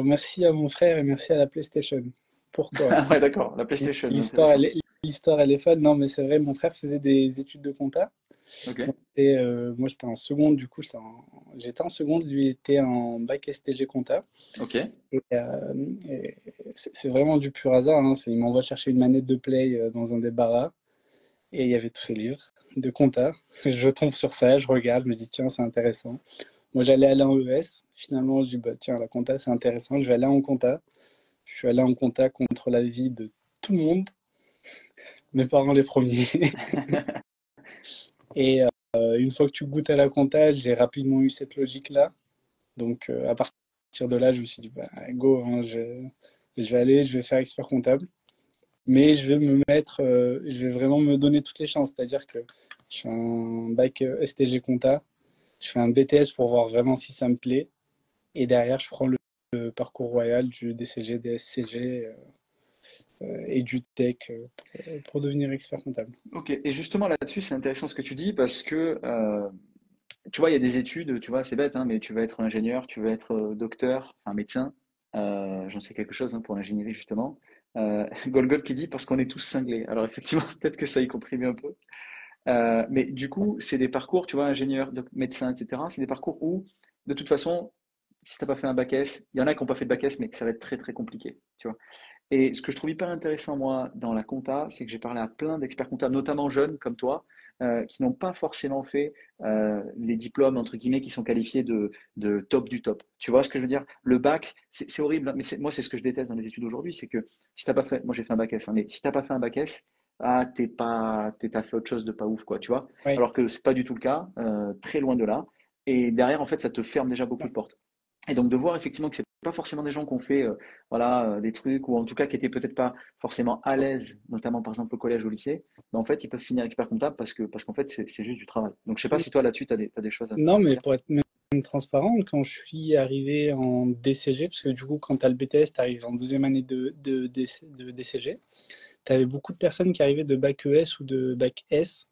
[SPEAKER 2] merci à mon frère et merci à la PlayStation. Pourquoi?
[SPEAKER 1] Ah ouais, d'accord. La PlayStation,
[SPEAKER 2] L'histoire,
[SPEAKER 1] intéressant.
[SPEAKER 2] l'histoire, elle est fun. Non, mais c'est vrai, mon frère faisait des études de compta.
[SPEAKER 1] Ok.
[SPEAKER 2] Et moi, j'étais en seconde, du coup, j'étais en seconde, lui était en bac STG compta.
[SPEAKER 1] Ok.
[SPEAKER 2] Et c'est vraiment du pur hasard, hein. Il m'envoie chercher une manette de play dans un débarras. Et il y avait tous ces livres de compta. Je tombe sur ça, je regarde, je me dis, tiens, c'est intéressant. Moi, j'allais aller en ES. Finalement, je dis, bah, tiens, la compta, c'est intéressant. Je vais aller en compta. Je suis allé en compta contre l'avis de tout le monde, mes parents les premiers. Et une fois que tu goûtes à la compta, j'ai rapidement eu cette logique-là. Donc, à partir de là, je me suis dit, bah, go, hein, je vais aller, je vais faire expert comptable. Mais je vais vraiment me donner toutes les chances. C'est-à-dire que je fais un bac STG compta, je fais un BTS pour voir vraiment si ça me plaît. Et derrière, je prends le parcours royal du DCG, DSCG et du tech pour devenir expert comptable.
[SPEAKER 1] Ok. Et justement là-dessus, c'est intéressant ce que tu dis parce que tu vois, il y a des études, tu vois, c'est bête, hein, mais tu vas être ingénieur, tu vas être docteur, enfin médecin. J'en sais quelque chose hein, pour l'ingénierie justement. Golgoth qui dit parce qu'on est tous cinglés. Alors effectivement, peut-être que ça y contribue un peu. Mais du coup, c'est des parcours, tu vois, ingénieur, médecin, etc. C'est des parcours où, de toute façon, si tu n'as pas fait un bac S, il y en a qui n'ont pas fait de bac S, mais ça va être très très compliqué, tu vois. Et ce que je trouve hyper intéressant, moi, dans la compta, c'est que j'ai parlé à plein d'experts comptables, notamment jeunes comme toi, qui n'ont pas forcément fait les diplômes, entre guillemets, qui sont qualifiés de top du top. Tu vois ce que je veux dire? Le bac, c'est horrible, hein, mais moi, c'est ce que je déteste dans les études aujourd'hui, c'est que si t'as pas fait, moi j'ai fait un bac S, hein, mais si t'as pas fait un bac S, ah, t'as fait autre chose de pas ouf, quoi, tu vois?
[SPEAKER 2] Oui.
[SPEAKER 1] Alors que c'est pas du tout le cas, très loin de là. Et derrière, en fait, ça te ferme déjà beaucoup de portes. Et donc de voir effectivement que c'est pas forcément des gens qui ont fait voilà, des trucs ou en tout cas qui étaient peut-être pas forcément à l'aise, notamment par exemple au collège ou au lycée, mais en fait ils peuvent finir expert comptable parce qu'en fait c'est juste du travail. Donc je sais pas si toi là-dessus tu as t'as des choses
[SPEAKER 2] Non,
[SPEAKER 1] à
[SPEAKER 2] mais
[SPEAKER 1] dire.
[SPEAKER 2] pour être même transparent, quand je suis arrivé en DCG, parce que du coup, quand tu as le BTS, tu arrives en deuxième année de DCG, tu avais beaucoup de personnes qui arrivaient de bac ES ou de bac S.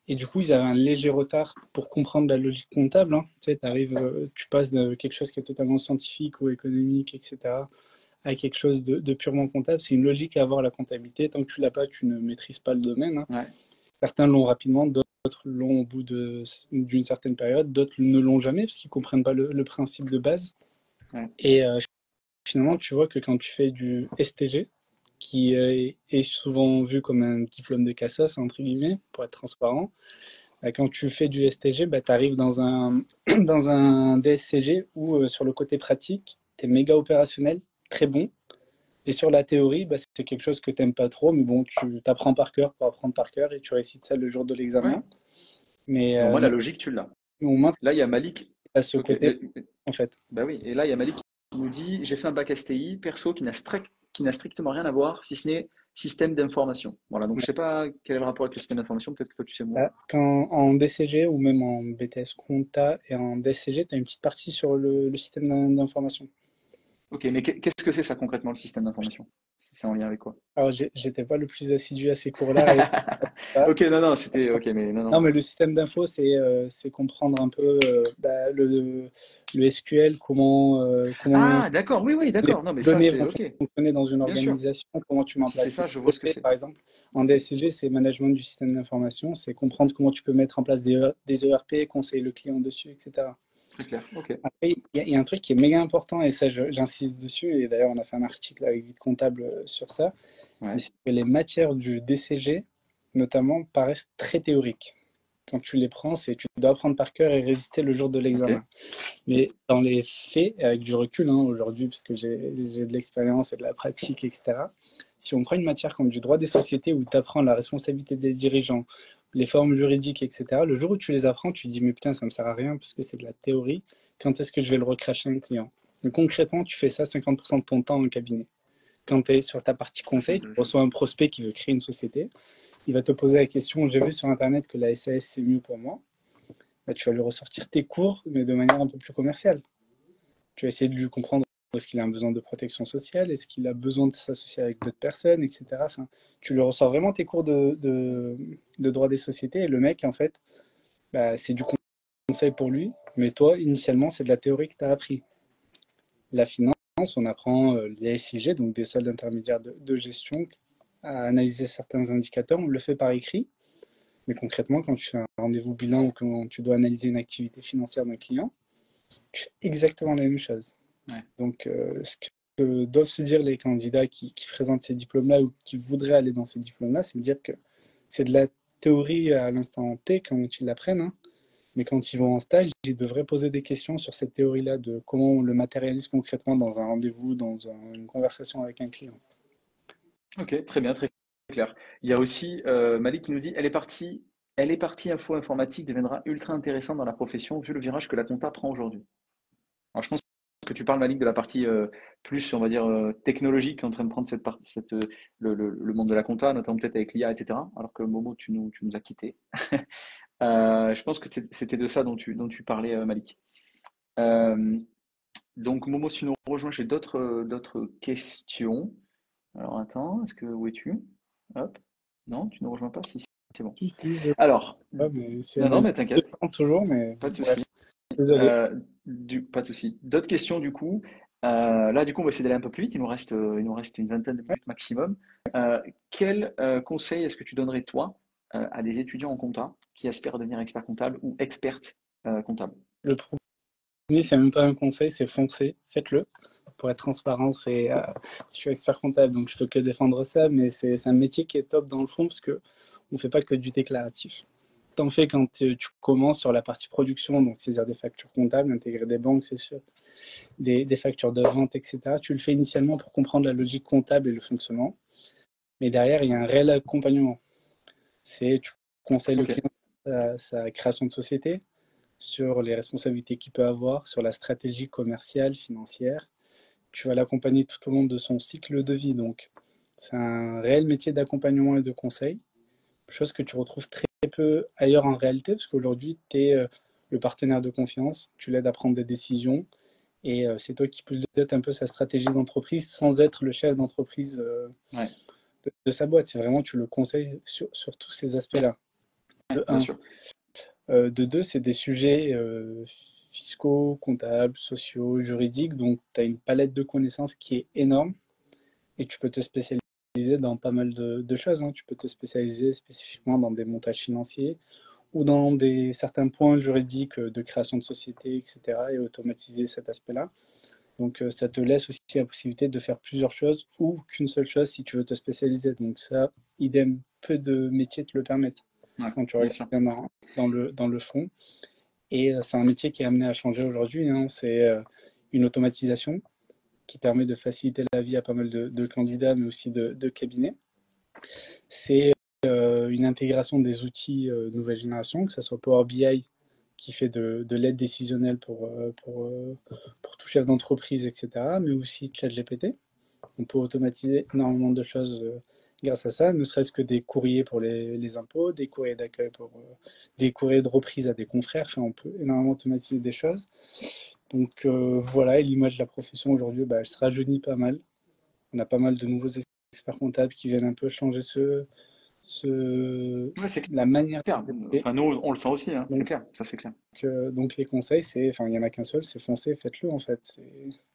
[SPEAKER 2] Et du coup, ils avaient un léger retard pour comprendre la logique comptable, hein. Tu sais, tu passes de quelque chose qui est totalement scientifique ou économique, etc., à quelque chose de purement comptable. C'est une logique à avoir la comptabilité. Tant que tu l'as pas, tu ne maîtrises pas le domaine, hein.
[SPEAKER 1] Ouais,
[SPEAKER 2] Certains l'ont rapidement, d'autres l'ont au bout d'une certaine période, d'autres ne l'ont jamais parce qu'ils ne comprennent pas le principe de base.
[SPEAKER 1] ouais.
[SPEAKER 2] Et finalement, tu vois que quand tu fais du STG, qui est souvent vu comme un diplôme de cassos, entre guillemets, pour être transparent, bah, quand tu fais du STG, bah, tu arrives dans un, dans un DSCG où, sur le côté pratique, tu es méga opérationnel, très bon. Et sur la théorie, bah, c'est quelque chose que tu n'aimes pas trop, mais bon, tu t'apprends par cœur pour apprendre par cœur et tu récites ça le jour de
[SPEAKER 1] Ouais.
[SPEAKER 2] l'examen. Mais,
[SPEAKER 1] Mais au moins, la
[SPEAKER 2] mais
[SPEAKER 1] logique, tu l'as.
[SPEAKER 2] au moins,
[SPEAKER 1] Là, il y a Malik.
[SPEAKER 2] tu as ce
[SPEAKER 1] Ok.
[SPEAKER 2] côté, en fait.
[SPEAKER 1] Bah oui. Et là, il y a Malik qui nous dit, j'ai fait un bac STI, perso, qui n'a strictement rien à voir, si ce n'est système d'information. Voilà. Donc, je sais pas quel est le rapport avec le système d'information. Peut-être que toi, tu sais moi.
[SPEAKER 2] Bah, quand, en DCG ou même en BTS Compta et en DSCG, tu as une petite partie sur le système d'information.
[SPEAKER 1] Ok. Mais qu'est-ce que c'est ça concrètement, le système d'information? C'est en lien avec quoi?
[SPEAKER 2] Alors, j'étais pas le plus assidu à ces cours-là. Et pas.
[SPEAKER 1] Ok. Non, non. C'était ok. Mais non,
[SPEAKER 2] Non,
[SPEAKER 1] non.
[SPEAKER 2] mais le système d'info, c'est comprendre un peu bah, le SQL, comment
[SPEAKER 1] Ah, d'accord. Oui, oui,
[SPEAKER 2] les
[SPEAKER 1] d'accord. Non, mais ça,
[SPEAKER 2] données
[SPEAKER 1] c'est
[SPEAKER 2] vont
[SPEAKER 1] ok.
[SPEAKER 2] fonctionner dans une
[SPEAKER 1] Bien sûr.
[SPEAKER 2] organisation, comment tu mets en
[SPEAKER 1] Si c'est
[SPEAKER 2] place les
[SPEAKER 1] ça, je vois ce que
[SPEAKER 2] ERP,
[SPEAKER 1] c'est.
[SPEAKER 2] par exemple. En DSCG, c'est management du système d'information, c'est comprendre comment tu peux mettre en place des ERP, conseiller le client dessus, etc.
[SPEAKER 1] Très clair. Ok.
[SPEAKER 2] Après, il y a un truc qui est méga important, et ça, j'insiste dessus, et d'ailleurs, on a fait un article avec Vite Comptable sur ça, mais
[SPEAKER 1] Ouais.
[SPEAKER 2] c'est que les matières du DCG, notamment, paraissent très théoriques. Quand tu les prends, c'est tu dois apprendre par cœur et résister le jour de
[SPEAKER 1] Ok.
[SPEAKER 2] l'examen. Mais dans les faits, avec du recul aujourd'hui, parce que j'ai de l'expérience et de la pratique, etc., si on prend une matière comme du droit des sociétés où tu apprends la responsabilité des dirigeants, les formes juridiques, etc., le jour où tu les apprends, tu te dis, mais putain, ça ne me sert à rien parce que c'est de la théorie. Quand est-ce que je vais le recracher à un client? Donc, concrètement, tu fais ça 50% de ton temps en cabinet. Quand tu es sur ta partie
[SPEAKER 1] Ah, c'est
[SPEAKER 2] conseil, tu
[SPEAKER 1] intéressant.
[SPEAKER 2] reçois un prospect qui veut créer une société. Il va te poser la question, j'ai vu sur Internet que la SAS, c'est mieux pour moi. Bah, tu vas lui ressortir tes cours, mais de manière un peu plus commerciale. Tu vas essayer de lui comprendre est-ce qu'il a un besoin de protection sociale, est-ce qu'il a besoin de s'associer avec d'autres personnes, etc. Enfin, tu lui ressors vraiment tes cours de droit des sociétés et le mec, en fait, bah, c'est du conseil pour lui, mais toi, initialement, c'est de la théorie que tu as appris. La finance, on apprend les SIG, donc des soldes intermédiaires de gestion, à analyser certains indicateurs, on le fait par écrit, mais concrètement, quand tu fais un rendez-vous bilan ou quand tu dois analyser une activité financière d'un client, tu fais exactement la même chose.
[SPEAKER 1] Ouais.
[SPEAKER 2] Donc, ce que doivent se dire les candidats qui présentent ces diplômes-là ou qui voudraient aller dans ces diplômes-là, c'est de dire que c'est de la théorie à l'instant T quand ils l'apprennent, hein, mais quand ils vont en stage, ils devraient poser des questions sur cette théorie-là, de comment on le matérialise concrètement dans un rendez-vous, une conversation avec un client.
[SPEAKER 1] Ok, très bien, très clair. Il y a aussi Malik qui nous dit, elle est partie info informatique deviendra ultra intéressante dans la profession vu le virage que la compta prend aujourd'hui. Alors je pense que tu parles Malik de la partie plus, on va dire, technologique qui est en train de prendre cette partie, le monde de la compta, notamment peut-être avec l'IA, etc. Alors que Momo, tu nous as quittés. Je pense que c'était de ça dont tu parlais, Malik. Euh, donc Momo, si tu nous rejoins, j'ai d'autres questions. Alors attends, où es-tu? Hop. Non, tu ne rejoins pas? Si, c'est bon.
[SPEAKER 2] Si, si, je
[SPEAKER 1] Alors,
[SPEAKER 2] vois, mais c'est
[SPEAKER 1] non, non,
[SPEAKER 2] ma
[SPEAKER 1] mais
[SPEAKER 2] de
[SPEAKER 1] t'inquiète,
[SPEAKER 2] temps toujours, mais
[SPEAKER 1] pas de
[SPEAKER 2] bref,
[SPEAKER 1] souci.
[SPEAKER 2] désolé.
[SPEAKER 1] Pas de souci. D'autres questions du coup. Là, du coup, on va essayer d'aller un peu plus vite. Il nous reste une vingtaine de
[SPEAKER 2] Ouais.
[SPEAKER 1] minutes maximum. Quel conseil est-ce que tu donnerais toi à des étudiants en compta qui aspirent à devenir expert comptable ou experte comptable?
[SPEAKER 2] Le premier, c'est même pas un conseil, c'est foncer, faites-le. Pour être transparent, je suis expert comptable, donc je peux que défendre ça, mais c'est un métier qui est top dans le fond parce que on fait pas que du déclaratif. T'en fais quand tu commences sur la partie production, donc saisir des factures comptables, intégrer des banques, c'est sûr, des factures de vente, etc. Tu le fais initialement pour comprendre la logique comptable et le fonctionnement, mais derrière, il y a un réel accompagnement. Tu conseilles le
[SPEAKER 1] Ok,
[SPEAKER 2] client à sa création de société, sur les responsabilités qu'il peut avoir, sur la stratégie commerciale, financière. Tu vas l'accompagner tout au long de son cycle de vie. Donc, c'est un réel métier d'accompagnement et de conseil, chose que tu retrouves très peu ailleurs en réalité, parce qu'aujourd'hui, tu es le partenaire de confiance, tu l'aides à prendre des décisions, et c'est toi qui pilotes un peu sa stratégie d'entreprise sans être le chef d'entreprise
[SPEAKER 1] ouais,
[SPEAKER 2] de sa boîte. C'est vraiment, tu le conseilles sur tous ces aspects-là.
[SPEAKER 1] ouais,
[SPEAKER 2] De
[SPEAKER 1] bien
[SPEAKER 2] un.
[SPEAKER 1] sûr.
[SPEAKER 2] De deux, c'est des sujets fiscaux, comptables, sociaux, juridiques. Donc, tu as une palette de connaissances qui est énorme et tu peux te spécialiser dans pas mal de choses, hein. Tu peux te spécialiser spécifiquement dans des montages financiers ou dans certains points juridiques de création de société, etc. et automatiser cet aspect-là. Donc, ça te laisse aussi la possibilité de faire plusieurs choses ou qu'une seule chose si tu veux te spécialiser. Donc, ça, idem, peu de métiers te le permettent
[SPEAKER 1] Ouais,
[SPEAKER 2] quand tu
[SPEAKER 1] bien
[SPEAKER 2] regardes
[SPEAKER 1] sûr.
[SPEAKER 2] bien dans le fond. Et c'est un métier qui est amené à changer aujourd'hui, hein. C'est une automatisation qui permet de faciliter la vie à pas mal de candidats, mais aussi de cabinets. C'est une intégration des outils nouvelle génération, que ce soit Power BI qui fait de l'aide décisionnelle pour tout chef d'entreprise, etc., mais aussi ChatGPT. On peut automatiser énormément de choses grâce à ça, ne serait-ce que des courriers pour les impôts, des courriers d'accueil pour des courriers de reprise à des confrères. Enfin, on peut énormément automatiser des choses. Donc voilà, et l'image de la profession aujourd'hui, bah, elle se rajeunit pas mal. On a pas mal de nouveaux experts comptables qui viennent un peu changer ce,
[SPEAKER 1] Ouais, c'est
[SPEAKER 2] la manière
[SPEAKER 1] clair.
[SPEAKER 2] de développer.
[SPEAKER 1] Enfin, nous, on le sent aussi, hein, c'est
[SPEAKER 2] Donc,
[SPEAKER 1] clair. Ça, c'est clair.
[SPEAKER 2] donc les conseils, c'est, enfin, il n'y en a qu'un seul, c'est foncez, faites-le en fait.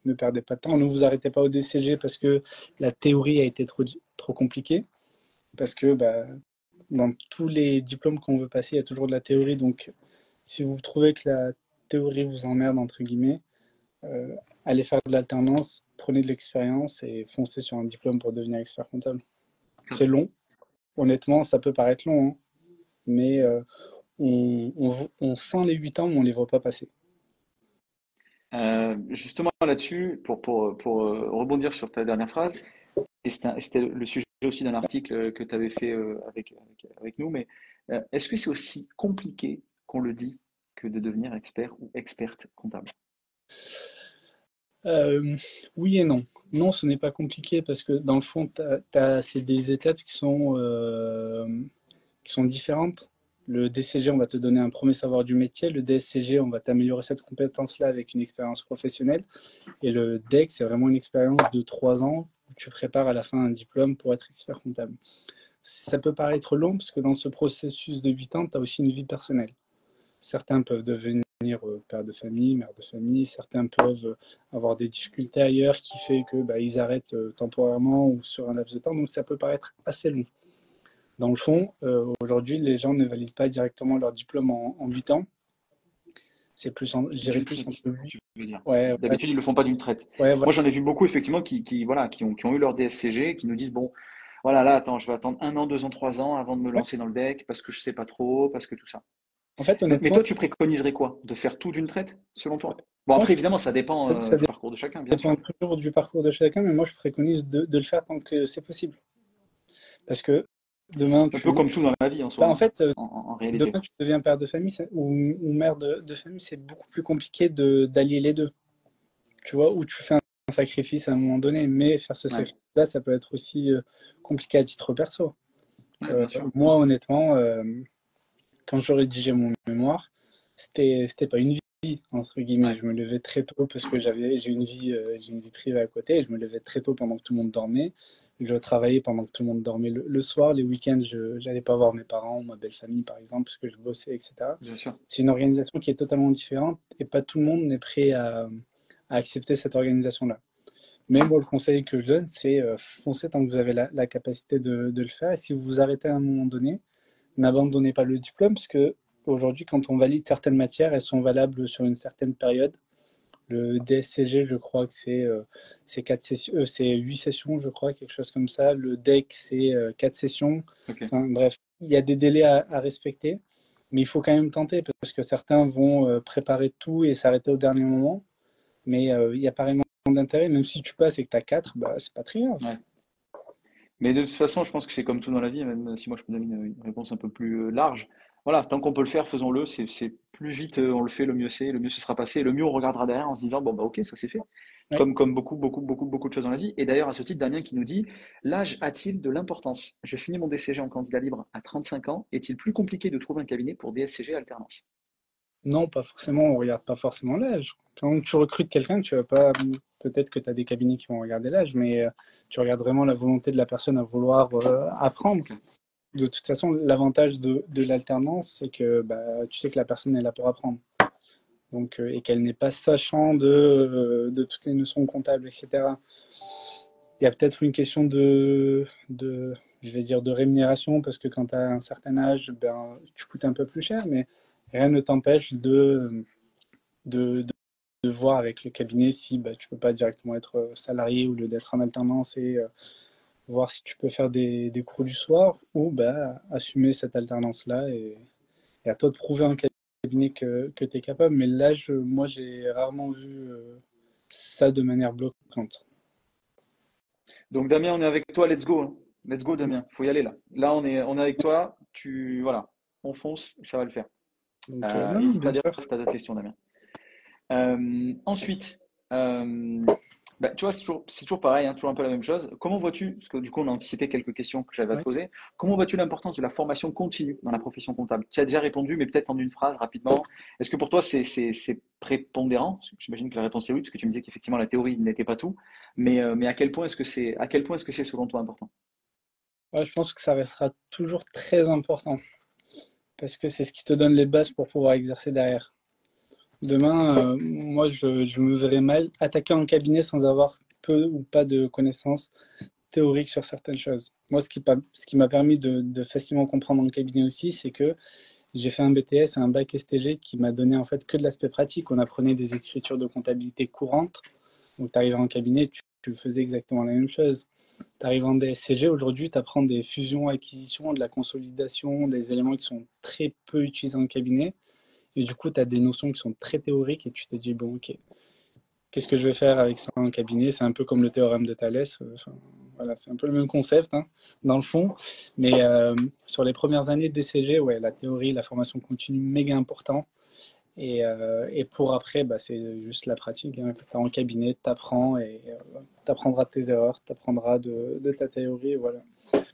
[SPEAKER 2] Ne perdez pas de temps. Ne vous arrêtez pas au DCG parce que la théorie a été trop compliquée. Parce que bah, dans tous les diplômes qu'on veut passer, il y a toujours de la théorie. Donc, si vous trouvez que la théorie vous emmerde, entre guillemets, euh, allez faire de l'alternance, prenez de l'expérience et foncez sur un diplôme pour devenir expert comptable. C'est long. Honnêtement, ça peut paraître long, hein, mais on sent les 8 ans, mais on ne les voit pas passer.
[SPEAKER 1] Justement là-dessus, pour rebondir sur ta dernière phrase, et c'était le sujet aussi d'un article que tu avais fait avec nous, mais est-ce que c'est aussi compliqué qu'on le dit que de devenir expert ou experte comptable?
[SPEAKER 2] Euh, oui et non. Non, ce n'est pas compliqué parce que dans le fond, c'est des étapes qui sont différentes. Le DCG, on va te donner un premier savoir du métier. Le DSCG, on va t'améliorer cette compétence-là avec une expérience professionnelle. Et le DEC, c'est vraiment une expérience de 3 ans où tu prépares à la fin un diplôme pour être expert comptable. Ça peut paraître long parce que dans ce processus de 8 ans, tu as aussi une vie personnelle. Certains peuvent devenir père de famille, mère de famille. Certains peuvent avoir des difficultés ailleurs qui fait que bah, ils arrêtent temporairement ou sur un laps de temps. Donc ça peut paraître assez long. Dans le fond, aujourd'hui, les gens ne valident pas directement leur diplôme en 8 ans. C'est plus, je dirais
[SPEAKER 1] D'une
[SPEAKER 2] plus
[SPEAKER 1] traite,
[SPEAKER 2] entre 8.
[SPEAKER 1] tu veux dire.
[SPEAKER 2] Ouais, ouais,
[SPEAKER 1] D'habitude, ils le font pas d'une traite.
[SPEAKER 2] ouais, voilà.
[SPEAKER 1] Moi, j'en ai vu beaucoup, effectivement, voilà, qui ont eu leur DSCG, qui nous disent, bon, voilà, là, attends, je vais attendre 1 an, 2 ans, 3 ans avant de me
[SPEAKER 2] Ouais.
[SPEAKER 1] lancer dans le deck, parce que je sais pas trop, parce que tout ça.
[SPEAKER 2] En fait,
[SPEAKER 1] Mais
[SPEAKER 2] honnêtement,
[SPEAKER 1] toi, tu préconiserais quoi? De faire tout d'une traite, selon
[SPEAKER 2] ouais,
[SPEAKER 1] toi?
[SPEAKER 2] je
[SPEAKER 1] Bon,
[SPEAKER 2] pense
[SPEAKER 1] après,
[SPEAKER 2] que
[SPEAKER 1] évidemment, ça dépend
[SPEAKER 2] ça
[SPEAKER 1] du parcours de chacun, bien
[SPEAKER 2] dépend
[SPEAKER 1] sûr.
[SPEAKER 2] toujours du parcours de chacun, mais moi, je préconise de le faire tant que c'est possible. Parce que demain,
[SPEAKER 1] Un peu comme tout dans la vie, en soi,
[SPEAKER 2] bah, en
[SPEAKER 1] hein,
[SPEAKER 2] fait,
[SPEAKER 1] en réalité.
[SPEAKER 2] demain, tu deviens père de famille ou mère de famille, c'est beaucoup plus compliqué d'allier les deux. Tu vois, où tu fais un sacrifice à un moment donné, mais faire ce
[SPEAKER 1] Ouais,
[SPEAKER 2] sacrifice-là, ça peut être aussi compliqué à titre perso.
[SPEAKER 1] ouais, bien sûr.
[SPEAKER 2] Moi, honnêtement, quand je rédigeais mon mémoire, c'était pas une vie, entre guillemets.
[SPEAKER 1] Ouais,
[SPEAKER 2] Je me levais très tôt parce que j'ai une vie privée à côté. Et je me levais très tôt pendant que tout le monde dormait. Je travaillais pendant que tout le monde dormait le soir. Les week-ends, je n'allais pas voir mes parents, ma belle famille, par exemple, parce que je bossais, etc.
[SPEAKER 1] bien sûr.
[SPEAKER 2] C'est une organisation qui est totalement différente et pas tout le monde n'est prêt à accepter cette organisation-là. Mais moi, le conseil que je donne, c'est foncez tant que vous avez la capacité de le faire. Et si vous vous arrêtez à un moment donné, n'abandonnez pas le diplôme, parce que aujourd'hui, quand on valide certaines matières, elles sont valables sur une certaine période. Le DSCG, je crois que c'est 8 sessions, je crois, quelque chose comme ça. Le DEC, c'est 4 sessions.
[SPEAKER 1] Ok.
[SPEAKER 2] Enfin, bref, il y a des délais à respecter, mais il faut quand même tenter, parce que certains vont préparer tout et s'arrêter au dernier moment. Mais il n'y a pas vraiment d'intérêt, même si tu passes et que tu as 4, bah, c'est pas très grave.
[SPEAKER 1] Ouais. Mais de toute façon, je pense que c'est comme tout dans la vie, même si moi je peux donner une réponse un peu plus large. Voilà, tant qu'on peut le faire, faisons-le. C'est plus vite on le fait, le mieux ce sera passé, et le mieux on regardera derrière en se disant bon bah ok, ça c'est fait.
[SPEAKER 2] Ouais.
[SPEAKER 1] Comme beaucoup de choses dans la vie. Et d'ailleurs, à ce titre, Damien qui nous dit, l'âge a-t-il de l'importance? Je finis mon DCG en candidat libre à 35 ans. Est-il plus compliqué de trouver un cabinet pour DSCG alternance?
[SPEAKER 2] Non, pas forcément, on regarde pas forcément l'âge. Quand tu recrutes quelqu'un, tu vas pas, peut-être que tu as des cabinets qui vont regarder l'âge, mais tu regardes vraiment la volonté de la personne à vouloir
[SPEAKER 1] C'est
[SPEAKER 2] apprendre.
[SPEAKER 1] clair.
[SPEAKER 2] De toute façon, l'avantage de l'alternance, c'est que bah, tu sais que la personne est là pour apprendre. Donc, et qu'elle n'est pas sachant de toutes les notions comptables, etc. Il y a peut-être une question je vais dire, de rémunération, parce que quand tu as un certain âge, ben, tu coûtes un peu plus cher, mais rien ne t'empêche de voir avec le cabinet si tu peux pas directement être salarié au lieu d'être en alternance et voir si tu peux faire des cours du soir ou assumer cette alternance-là et à toi de prouver en cabinet que tu es capable. Mais là, moi, j'ai rarement vu ça de manière bloquante.
[SPEAKER 1] Donc Damien, on est avec toi, let's go, hein. Let's go Damien, faut y aller là. Là, on est avec toi, voilà, on fonce, ça va le faire.
[SPEAKER 2] Donc, non,
[SPEAKER 1] N'hésite pas
[SPEAKER 2] bien
[SPEAKER 1] à dire
[SPEAKER 2] sûr.
[SPEAKER 1] si tu as d'autres questions, Damien. Ensuite, tu vois, c'est toujours pareil, hein, toujours un peu la même chose. Comment vois-tu, parce que du coup, on a anticipé quelques questions que j'avais à te
[SPEAKER 2] Ouais.
[SPEAKER 1] poser, comment vois-tu l'importance de la formation continue dans la profession comptable? Tu as déjà répondu, mais peut-être en une phrase, rapidement. Est-ce que pour toi, c'est prépondérant? Parce que j'imagine que la réponse est oui, parce que tu me disais qu'effectivement, la théorie n'était pas tout. Mais à quel point est-ce que c'est selon toi important?
[SPEAKER 2] Ouais, je pense que ça restera toujours très important parce que c'est ce qui te donne les bases pour pouvoir exercer derrière. Demain, moi, je me verrais mal attaquer un cabinet sans avoir peu ou pas de connaissances théoriques sur certaines choses. Moi, ce qui m'a permis de facilement comprendre un cabinet aussi, c'est que j'ai fait un BTS et un bac STG qui m'a donné en fait que de l'aspect pratique. On apprenait des écritures de comptabilité courantes. Donc, tu arrives en cabinet, tu faisais exactement la même chose. Tu arrives en DSCG, aujourd'hui, tu apprends des fusions, acquisitions, de la consolidation, des éléments qui sont très peu utilisés en cabinet. Et du coup, tu as des notions qui sont très théoriques et tu te dis, bon, ok, qu'est-ce que je vais faire avec ça en cabinet? C'est un peu comme le théorème de Thalès. Enfin, voilà, c'est un peu le même concept, hein, dans le fond. Mais sur les premières années de DCG, ouais, la théorie, la formation continue, méga important. Et pour après, c'est juste la pratique, hein. Tu es en cabinet, tu apprends et tu apprendras de tes erreurs, tu apprendras de ta théorie. Voilà.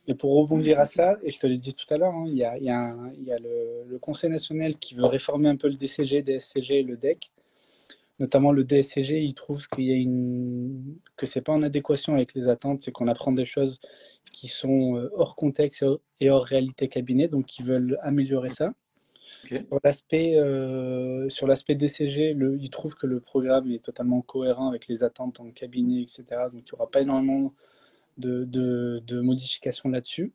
[SPEAKER 2] Et pour rebondir à ça, et je te l'ai dit tout à l'heure, hein, il y a le Conseil national qui veut réformer un peu le DCG, DSCG et le DEC. Notamment le DSCG, il trouve que c'est pas en adéquation avec les attentes, c'est qu'on apprend des choses qui sont hors contexte et hors réalité cabinet, donc ils veulent améliorer ça.
[SPEAKER 1] Ok.
[SPEAKER 2] Sur l'aspect DCG, il trouve que le programme est totalement cohérent avec les attentes en cabinet, etc. Donc il n'y aura pas énormément de modifications là-dessus.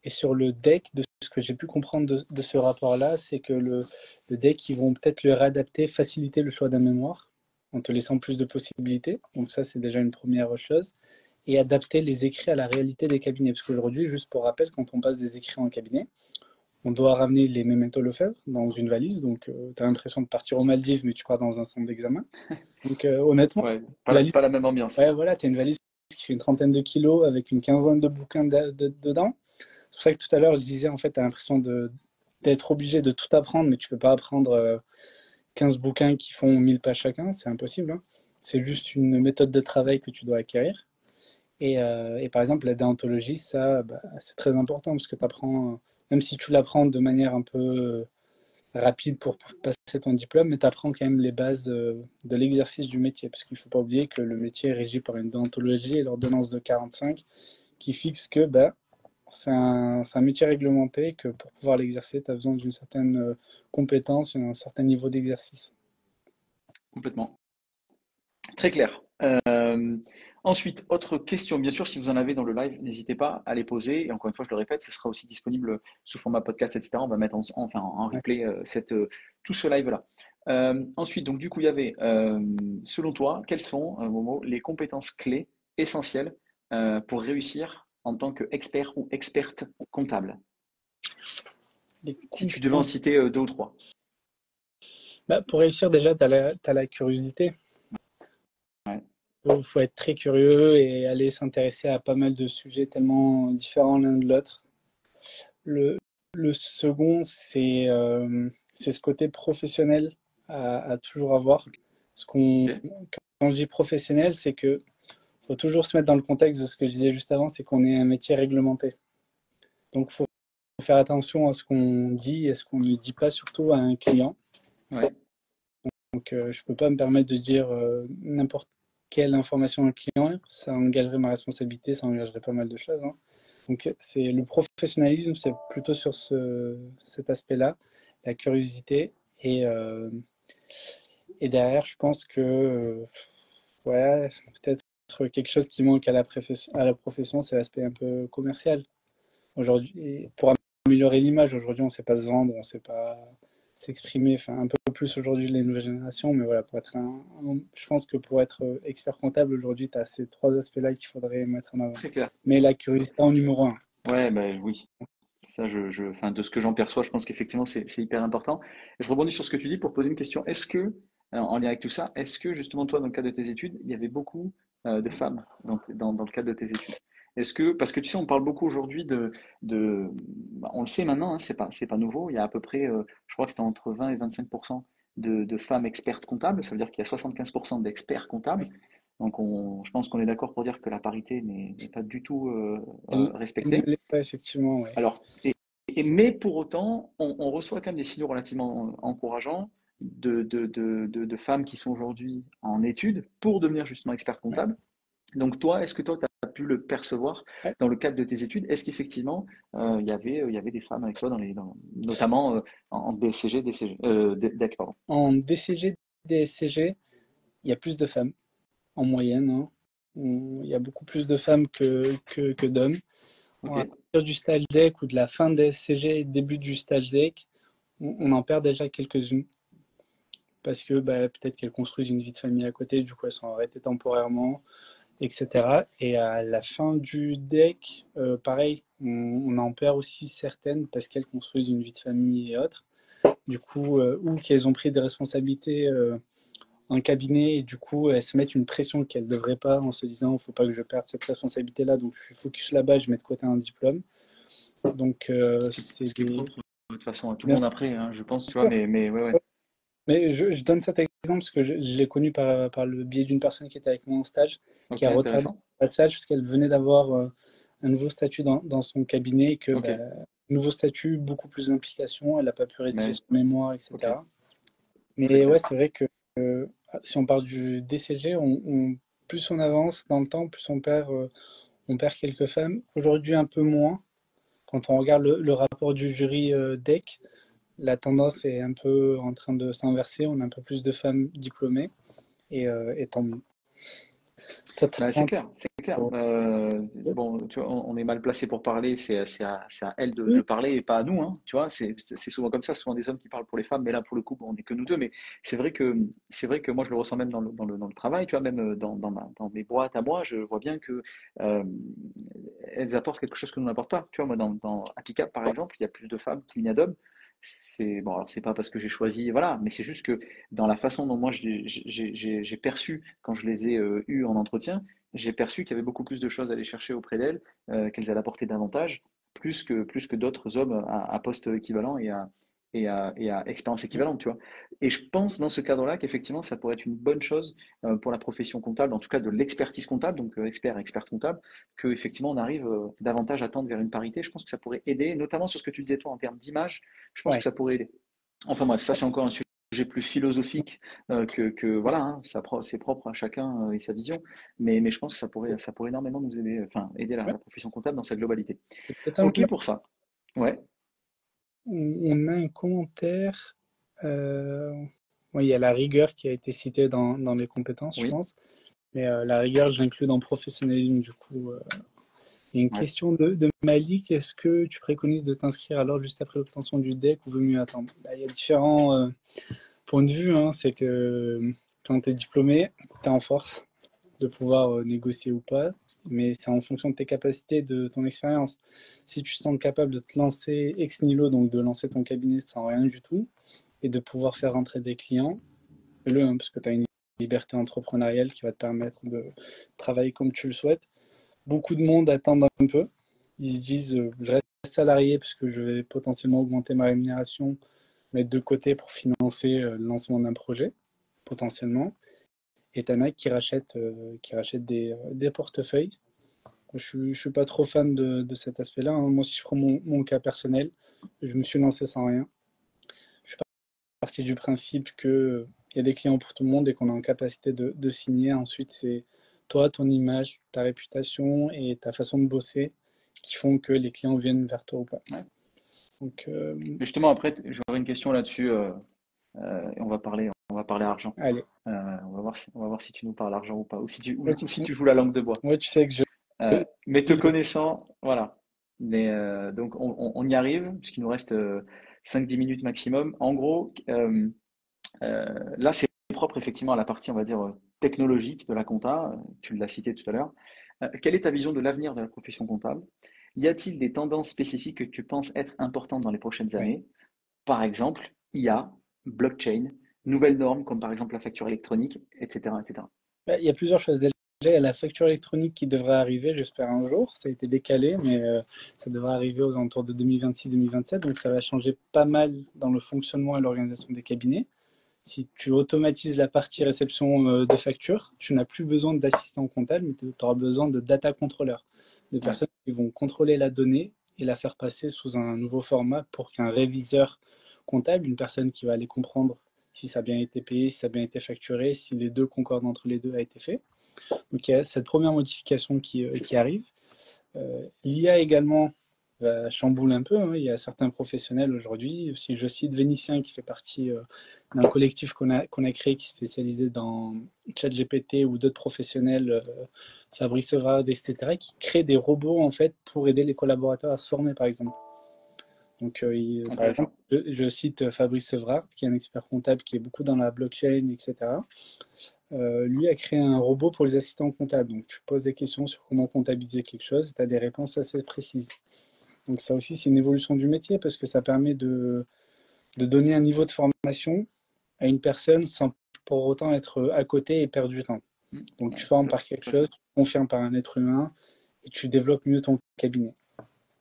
[SPEAKER 2] Et sur le deck, de ce que j'ai pu comprendre de ce rapport-là, c'est que le deck, ils vont peut-être le réadapter, faciliter le choix d'un mémoire, en te laissant plus de possibilités. Donc ça, c'est déjà une première chose. Et adapter les écrits à la réalité des cabinets. Parce qu'aujourd'hui, juste pour rappel, quand on passe des écrits en cabinet, on doit ramener les mémentos Lefebvre dans une valise. Donc tu as l'impression de partir aux Maldives, mais tu pars dans un centre d'examen. Donc honnêtement,
[SPEAKER 1] Ouais, pas
[SPEAKER 2] la
[SPEAKER 1] la,
[SPEAKER 2] valise,
[SPEAKER 1] pas la même ambiance.
[SPEAKER 2] ouais, voilà, tu as une valise qui fait une trentaine de kilos avec une quinzaine de bouquins dedans. C'est pour ça que tout à l'heure, je disais, en fait, tu as l'impression d'être obligé de tout apprendre, mais tu peux pas apprendre 15 bouquins qui font 1000 pages chacun, c'est impossible, hein. C'est juste une méthode de travail que tu dois acquérir. Et par exemple, la déontologie, ça, c'est très important parce que tu apprends, même si tu l'apprends de manière un peu rapide pour passer ton diplôme, mais tu apprends quand même les bases de l'exercice du métier. Parce qu'il ne faut pas oublier que le métier est régi par une déontologie et l'ordonnance de 45 qui fixe que c'est un métier réglementé que pour pouvoir l'exercer, tu as besoin d'une certaine compétence, un certain niveau d'exercice.
[SPEAKER 1] Complètement. Très clair. Ensuite, autre question. Bien sûr, si vous en avez dans le live, n'hésitez pas à les poser. Et encore une fois, je le répète, ce sera aussi disponible sous format podcast, etc. On va mettre en
[SPEAKER 2] Ouais.
[SPEAKER 1] replay tout ce live-là. Ensuite, donc du coup, il y avait, selon toi, quelles sont, Momo, les compétences clés essentielles pour réussir en tant qu'expert ou experte comptable?
[SPEAKER 2] Les
[SPEAKER 1] Si tu devais en
[SPEAKER 2] compétences.
[SPEAKER 1] citer deux ou trois.
[SPEAKER 2] Pour réussir, déjà, tu as la curiosité.
[SPEAKER 1] Ouais.
[SPEAKER 2] Faut être très curieux et aller s'intéresser à pas mal de sujets tellement différents l'un de l'autre. Le, le second, c'est ce côté professionnel à toujours avoir.
[SPEAKER 1] Ok.
[SPEAKER 2] Quand je dis professionnel, c'est que faut toujours se mettre dans le contexte de ce que je disais juste avant, c'est qu'on est un métier réglementé. Donc, il faut faire attention à ce qu'on dit et ce qu'on ne dit pas, surtout à un client.
[SPEAKER 1] Ouais.
[SPEAKER 2] Donc, je ne peux pas me permettre de dire n'importe quelle information à un client. Ça engagerait ma responsabilité, ça engagerait pas mal de choses, hein. Donc, c'est le professionnalisme, c'est plutôt sur cet aspect-là, la curiosité. Et derrière, je pense que ouais, peut-être quelque chose qui manque à la profession, c'est l'aspect un peu commercial. Aujourd'hui, pour améliorer l'image, aujourd'hui, on ne sait pas se vendre, on ne sait pas. s'exprimer, enfin un peu plus aujourd'hui les nouvelles générations, mais voilà, pour être je pense que pour être expert comptable aujourd'hui, tu as ces trois aspects-là qu'il faudrait mettre en avant.
[SPEAKER 1] Très clair.
[SPEAKER 2] Mais la curiosité en numéro un.
[SPEAKER 1] Ouais, bah oui. Ça, enfin, de ce que j'en perçois, je pense qu'effectivement, c'est hyper important. Et je rebondis sur ce que tu dis pour poser une question. Est-ce que, en lien avec tout ça, est-ce que justement, toi, dans le cadre de tes études, il y avait beaucoup de femmes dans le cadre de tes études? Est-ce que, parce que tu sais, on parle beaucoup aujourd'hui bah, on le sait maintenant, hein, c'est pas nouveau. Il y a à peu près, je crois que c'était entre 20 et 25% de femmes expertes comptables. Ça veut dire qu'il y a 75% d'experts comptables.
[SPEAKER 2] Oui.
[SPEAKER 1] Donc, je pense qu'on est d'accord pour dire que la parité n'est pas du tout
[SPEAKER 2] Elle ne
[SPEAKER 1] respectée.
[SPEAKER 2] l'est pas effectivement, oui.
[SPEAKER 1] Alors, mais pour autant, on reçoit quand même des signaux relativement encourageants de femmes qui sont aujourd'hui en études pour devenir justement expert
[SPEAKER 2] Ouais.
[SPEAKER 1] comptable. Donc toi, est-ce que toi, tu as pu le percevoir
[SPEAKER 2] Ouais.
[SPEAKER 1] dans le cadre de tes études? Est-ce qu'effectivement, il y avait des femmes avec toi, notamment en BSCG, DCG, DEC, pardon.
[SPEAKER 2] En DCG, DSCG, il y a plus de femmes en moyenne, hein. Il y a beaucoup plus de femmes que d'hommes.
[SPEAKER 1] Ok,
[SPEAKER 2] À partir du stage DEC ou de la fin des SCG, début du stage DEC, on en perd déjà quelques-unes parce que bah, peut-être qu'elles construisent une vie de famille à côté, du coup elles sont arrêtées temporairement, etc. Et à la fin du DEC, pareil, on en perd aussi certaines parce qu'elles construisent une vie de famille et autres. Du coup, ou qu'elles ont pris des responsabilités en cabinet et du coup elles se mettent une pression qu'elles ne devraient pas en se disant il ne faut pas que je perde cette responsabilité-là, donc je suis focus là-bas, je mets de côté un diplôme. Donc c'est
[SPEAKER 1] ce qui est
[SPEAKER 2] des...
[SPEAKER 1] propre de toute façon à tout le
[SPEAKER 2] Bien
[SPEAKER 1] monde après, hein, je pense, tu vois,
[SPEAKER 2] sûr.
[SPEAKER 1] mais ouais, ouais.
[SPEAKER 2] Ouais. Mais je donne cet exemple parce que je l'ai connu par le biais d'une personne qui était avec moi en stage, qui
[SPEAKER 1] Ok,
[SPEAKER 2] a retardé
[SPEAKER 1] intéressant.
[SPEAKER 2] le passage parce qu'elle venait d'avoir un nouveau statut dans son cabinet et que
[SPEAKER 1] Ok,
[SPEAKER 2] bah, nouveau statut, beaucoup plus d'implications, elle n'a pas pu rédiger
[SPEAKER 1] mais
[SPEAKER 2] son mémoire,
[SPEAKER 1] ok,
[SPEAKER 2] etc.
[SPEAKER 1] très
[SPEAKER 2] Mais ouais,
[SPEAKER 1] clair.
[SPEAKER 2] c'est vrai que si on parle du DCG, plus on avance dans le temps, plus on perd quelques femmes. Aujourd'hui, un peu moins. Quand on regarde le rapport du jury DEC, la tendance est un peu en train de s'inverser. On a un peu plus de femmes diplômées et tant mieux. Toi,
[SPEAKER 1] Bah, c'est
[SPEAKER 2] t'en-
[SPEAKER 1] clair, c'est clair. Bon, tu vois, on est mal placé pour parler, c'est à elles de
[SPEAKER 2] oui,
[SPEAKER 1] parler et pas à nous, hein, tu vois, c'est souvent comme ça, souvent des hommes qui parlent pour les femmes, mais là, pour le coup, bon, on n'est que nous deux, mais c'est vrai que moi, je le ressens même dans le travail, tu vois, même dans mes boîtes à moi, je vois bien que euh, elles apportent quelque chose que nous n'apportons pas. Tu vois, moi, dans Appicap, par exemple, il y a plus de femmes qu'il n'y a d'hommes. C'est bon, alors c'est pas parce que j'ai choisi, voilà, mais c'est juste que dans la façon dont moi j'ai perçu quand je les ai eues en entretien, j'ai perçu qu'il y avait beaucoup plus de choses à aller chercher auprès d'elles, qu'elles allaient apporter davantage, plus que d'autres hommes à poste équivalent et à expérience équivalente, tu vois. Et je pense dans ce cadre-là qu'effectivement, ça pourrait être une bonne chose pour la profession comptable, en tout cas de l'expertise comptable, donc expert comptable, que effectivement on arrive davantage à tendre vers une parité. Je pense que ça pourrait aider, notamment sur ce que tu disais toi en termes d'image. Je pense que
[SPEAKER 2] ouais.
[SPEAKER 1] ça pourrait aider. Enfin bref, ça c'est encore un sujet plus philosophique voilà, hein, c'est propre à chacun et sa vision, mais je pense que ça pourrait énormément nous aider, enfin aider la,
[SPEAKER 2] Ouais,
[SPEAKER 1] la profession comptable dans sa globalité.
[SPEAKER 2] totalement.
[SPEAKER 1] Ok pour ça. Ouais,
[SPEAKER 2] On a un commentaire. euh, ouais, il y a la rigueur qui a été citée dans les compétences, je
[SPEAKER 1] oui,
[SPEAKER 2] pense. Mais la rigueur, je l'inclus dans professionnalisme, du coup. Il y a une
[SPEAKER 1] ouais.
[SPEAKER 2] question de Malik. Est-ce que tu préconises de t'inscrire alors juste après l'obtention du DEC ou vaut mieux attendre? Bah, il y a différents point de vue, hein. C'est que quand tu es diplômé, tu es en force de pouvoir négocier ou pas, mais c'est en fonction de tes capacités, de ton expérience. Si tu te sens capable de te lancer ex nihilo, donc de lancer ton cabinet sans rien du tout, et de pouvoir faire rentrer des clients, fais-le, hein, parce que tu as une liberté entrepreneuriale qui va te permettre de travailler comme tu le souhaites. Beaucoup de monde attendent un peu. Ils se disent, je reste salarié parce que je vais potentiellement augmenter ma rémunération, mettre de côté pour financer le lancement d'un projet, potentiellement. Et t'en as qui rachètent des portefeuilles. Je suis pas trop fan de cet aspect-là, hein. Moi, si je prends mon cas personnel, je me suis lancé sans rien. Je suis parti du principe que il y a des clients pour tout le monde et qu'on est en capacité de signer. Ensuite, c'est toi, ton image, ta réputation et ta façon de bosser qui font que les clients viennent vers toi ou pas.
[SPEAKER 1] Ouais.
[SPEAKER 2] Donc,
[SPEAKER 1] Justement, après, j'aurais une question là-dessus, et on va parler argent.
[SPEAKER 2] allez.
[SPEAKER 1] On va voir si tu nous parles argent ou pas, ou si tu, ou,
[SPEAKER 2] Ouais,
[SPEAKER 1] ou si tu joues la langue de bois.
[SPEAKER 2] ouais, tu sais que
[SPEAKER 1] Mais te connaissant, voilà. Mais donc, on y arrive, puisqu'il nous reste 5-10 minutes maximum. En gros, là, c'est propre effectivement à la partie, on va dire, technologique de la compta. Tu l'as cité tout à l'heure. Quelle est ta vision de l'avenir de la profession comptable? Y a-t-il des tendances spécifiques que tu penses être importantes dans les prochaines
[SPEAKER 2] Ouais.
[SPEAKER 1] années? Par exemple, IA, blockchain, nouvelles normes comme par exemple la facture électronique, etc., etc.
[SPEAKER 2] Bah, il y a plusieurs choses. Déjà, il y a la facture électronique qui devrait arriver, j'espère un jour. Ça a été décalé, mais ça devrait arriver aux alentours de 2026-2027. Donc, ça va changer pas mal dans le fonctionnement et l'organisation des cabinets. Si tu automatises la partie réception de factures, tu n'as plus besoin d'assistant comptable, mais tu auras besoin de data controllers, de
[SPEAKER 1] Ouais,
[SPEAKER 2] personnes qui vont contrôler la donnée et la faire passer sous un nouveau format pour qu'un réviseur comptable, une personne qui va aller comprendre si ça a bien été payé, si ça a bien été facturé, si les deux concordent entre les deux a été fait. Donc il y a cette première modification qui arrive. L'IA également chamboule un peu, hein. Il y a certains professionnels aujourd'hui, si je cite Vénitien qui fait partie d'un collectif qu'on a créé qui est spécialisé dans ChatGPT ou d'autres professionnels, Fabrice Evrard, etc., qui créent des robots en fait pour aider les collaborateurs à se former par exemple. Donc, par exemple,
[SPEAKER 1] intéressant.
[SPEAKER 2] je cite Fabrice Evrard, qui est un expert comptable qui est beaucoup dans la blockchain, etc. Lui a créé un robot pour les assistants comptables. Donc, tu poses des questions sur comment comptabiliser quelque chose, tu as des réponses assez précises. Donc, ça aussi, c'est une évolution du métier parce que ça permet de donner un niveau de formation à une personne sans pour autant être à côté et perdre du temps. Donc, tu
[SPEAKER 1] Ouais,
[SPEAKER 2] formes par quelque chose,
[SPEAKER 1] intéressant.
[SPEAKER 2] tu confirmes par un être humain et tu développes mieux ton cabinet.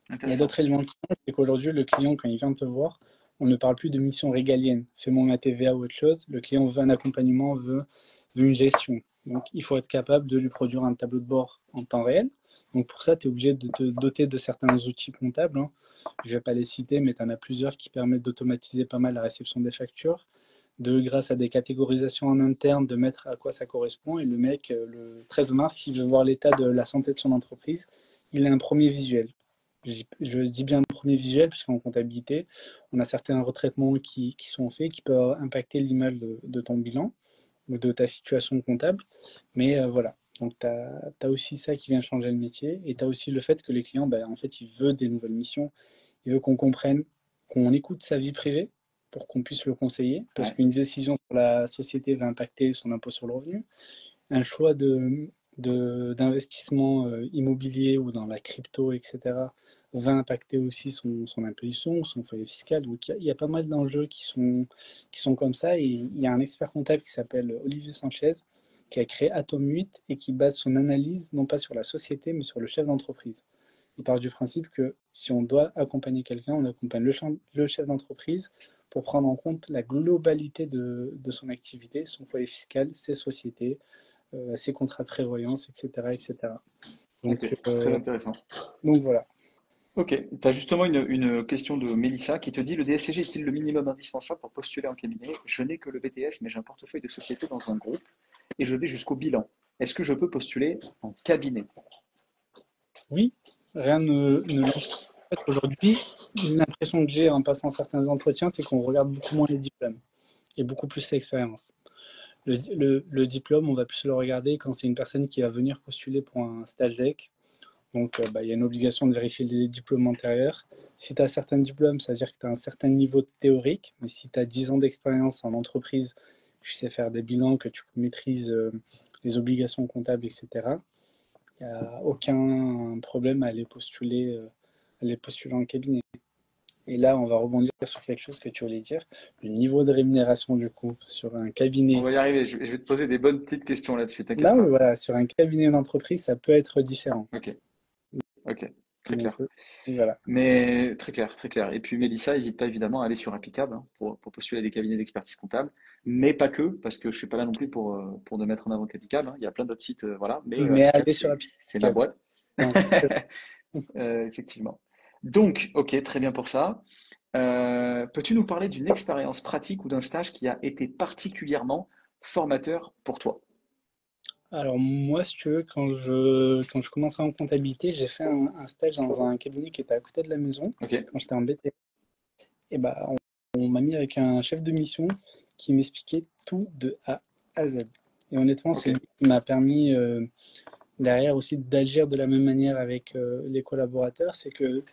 [SPEAKER 2] Il y a
[SPEAKER 1] Intéressant.
[SPEAKER 2] d'autres éléments qui changent, c'est qu'aujourd'hui, le client, quand il vient te voir, on ne parle plus de mission régalienne. Fais-moi ma TVA ou autre chose. Le client veut un accompagnement, veut une gestion. Donc, il faut être capable de lui produire un tableau de bord en temps réel. Donc, pour ça, tu es obligé de te doter de certains outils comptables, hein. Je ne vais pas les citer, mais tu en as plusieurs qui permettent d'automatiser pas mal la réception des factures, grâce à des catégorisations en interne, de mettre à quoi ça correspond. Et le mec, le 13 mars, s'il veut voir l'état de la santé de son entreprise, il a un premier visuel. Je dis bien premier visuel, puisqu'en comptabilité, on a certains retraitements qui sont faits, qui peuvent impacter l'image de ton bilan ou de ta situation comptable. Mais voilà. Donc, tu as aussi ça qui vient changer le métier. Et tu as aussi le fait que les clients, ben, en fait, ils veulent des nouvelles missions. Ils veulent qu'on comprenne, qu'on écoute sa vie privée pour qu'on puisse le conseiller. Parce
[SPEAKER 1] Ouais,
[SPEAKER 2] qu'une décision sur la société va impacter son impôt sur le revenu. Un choix d'investissement immobilier ou dans la crypto, etc., va impacter aussi son imposition, son foyer fiscal. Donc il y a pas mal d'enjeux qui sont comme ça. Et il y a un expert comptable qui s'appelle Olivier Sanchez qui a créé Atom 8 et qui base son analyse non pas sur la société mais sur le chef d'entreprise. Il part du principe que si on doit accompagner quelqu'un, on accompagne le chef d'entreprise pour prendre en compte la globalité de son activité, son foyer fiscal, ses sociétés, ses contrats de prévoyance, etc. etc.
[SPEAKER 1] ok,
[SPEAKER 2] Donc,
[SPEAKER 1] très intéressant.
[SPEAKER 2] donc voilà.
[SPEAKER 1] Ok, tu as justement une question de Mélissa qui te dit, le DSCG est-il le minimum indispensable pour postuler en cabinet? Je n'ai que le BTS, mais j'ai un portefeuille de société dans un groupe et je vais jusqu'au bilan. Est-ce que je peux postuler en cabinet?
[SPEAKER 2] Oui, rien ne l'empêche. En fait, aujourd'hui, l'impression que j'ai en passant certains entretiens, c'est qu'on regarde beaucoup moins les diplômes et beaucoup plus l'expérience. Le diplôme, on va plus le regarder quand c'est une personne qui va venir postuler pour un stage DEC. Donc, bah, il y a une obligation de vérifier les diplômes antérieurs. Si tu as certains diplômes, ça veut dire que tu as un certain niveau théorique. Mais si tu as 10 ans d'expérience en entreprise, tu sais faire des bilans, que tu maîtrises les obligations comptables, etc., il n'y a aucun problème à aller postuler en cabinet. Et là, on va rebondir sur quelque chose que tu voulais dire. Le niveau de rémunération, du coup, sur un
[SPEAKER 1] On
[SPEAKER 2] cabinet.
[SPEAKER 1] va y arriver, je vais te poser des bonnes petites questions là-dessus, t'inquiète
[SPEAKER 2] Là,
[SPEAKER 1] pas.
[SPEAKER 2] voilà, sur un cabinet d'entreprise, ça peut être différent.
[SPEAKER 1] Ok, ok, très
[SPEAKER 2] Donc,
[SPEAKER 1] clair.
[SPEAKER 2] voilà.
[SPEAKER 1] Mais très clair, très clair. Et puis Mélissa, n'hésite pas évidemment à aller sur Applicable hein, pour postuler à des cabinets d'expertise comptable, mais pas que, parce que je suis pas là non plus pour ne mettre en avant qu'Applicable, hein. Il y a plein d'autres sites, voilà, mais
[SPEAKER 2] Mais
[SPEAKER 1] Applicable,
[SPEAKER 2] aller sur
[SPEAKER 1] c'est ma
[SPEAKER 2] Apple.
[SPEAKER 1] boîte.
[SPEAKER 2] Non,
[SPEAKER 1] Effectivement. Donc, ok, très bien pour ça. Peux-tu nous parler d'une expérience pratique ou d'un stage qui a été particulièrement formateur pour toi?
[SPEAKER 2] alors moi, si tu veux, quand je commençais en comptabilité, j'ai fait un stage dans un cabinet qui était à côté de la maison,
[SPEAKER 1] Ok,
[SPEAKER 2] quand j'étais en BT. Et bah, on m'a mis avec un chef de mission qui m'expliquait tout de A à Z. Et honnêtement,
[SPEAKER 1] ok,
[SPEAKER 2] c'est lui qui m'a permis derrière aussi d'agir de la même manière avec les collaborateurs. C'est que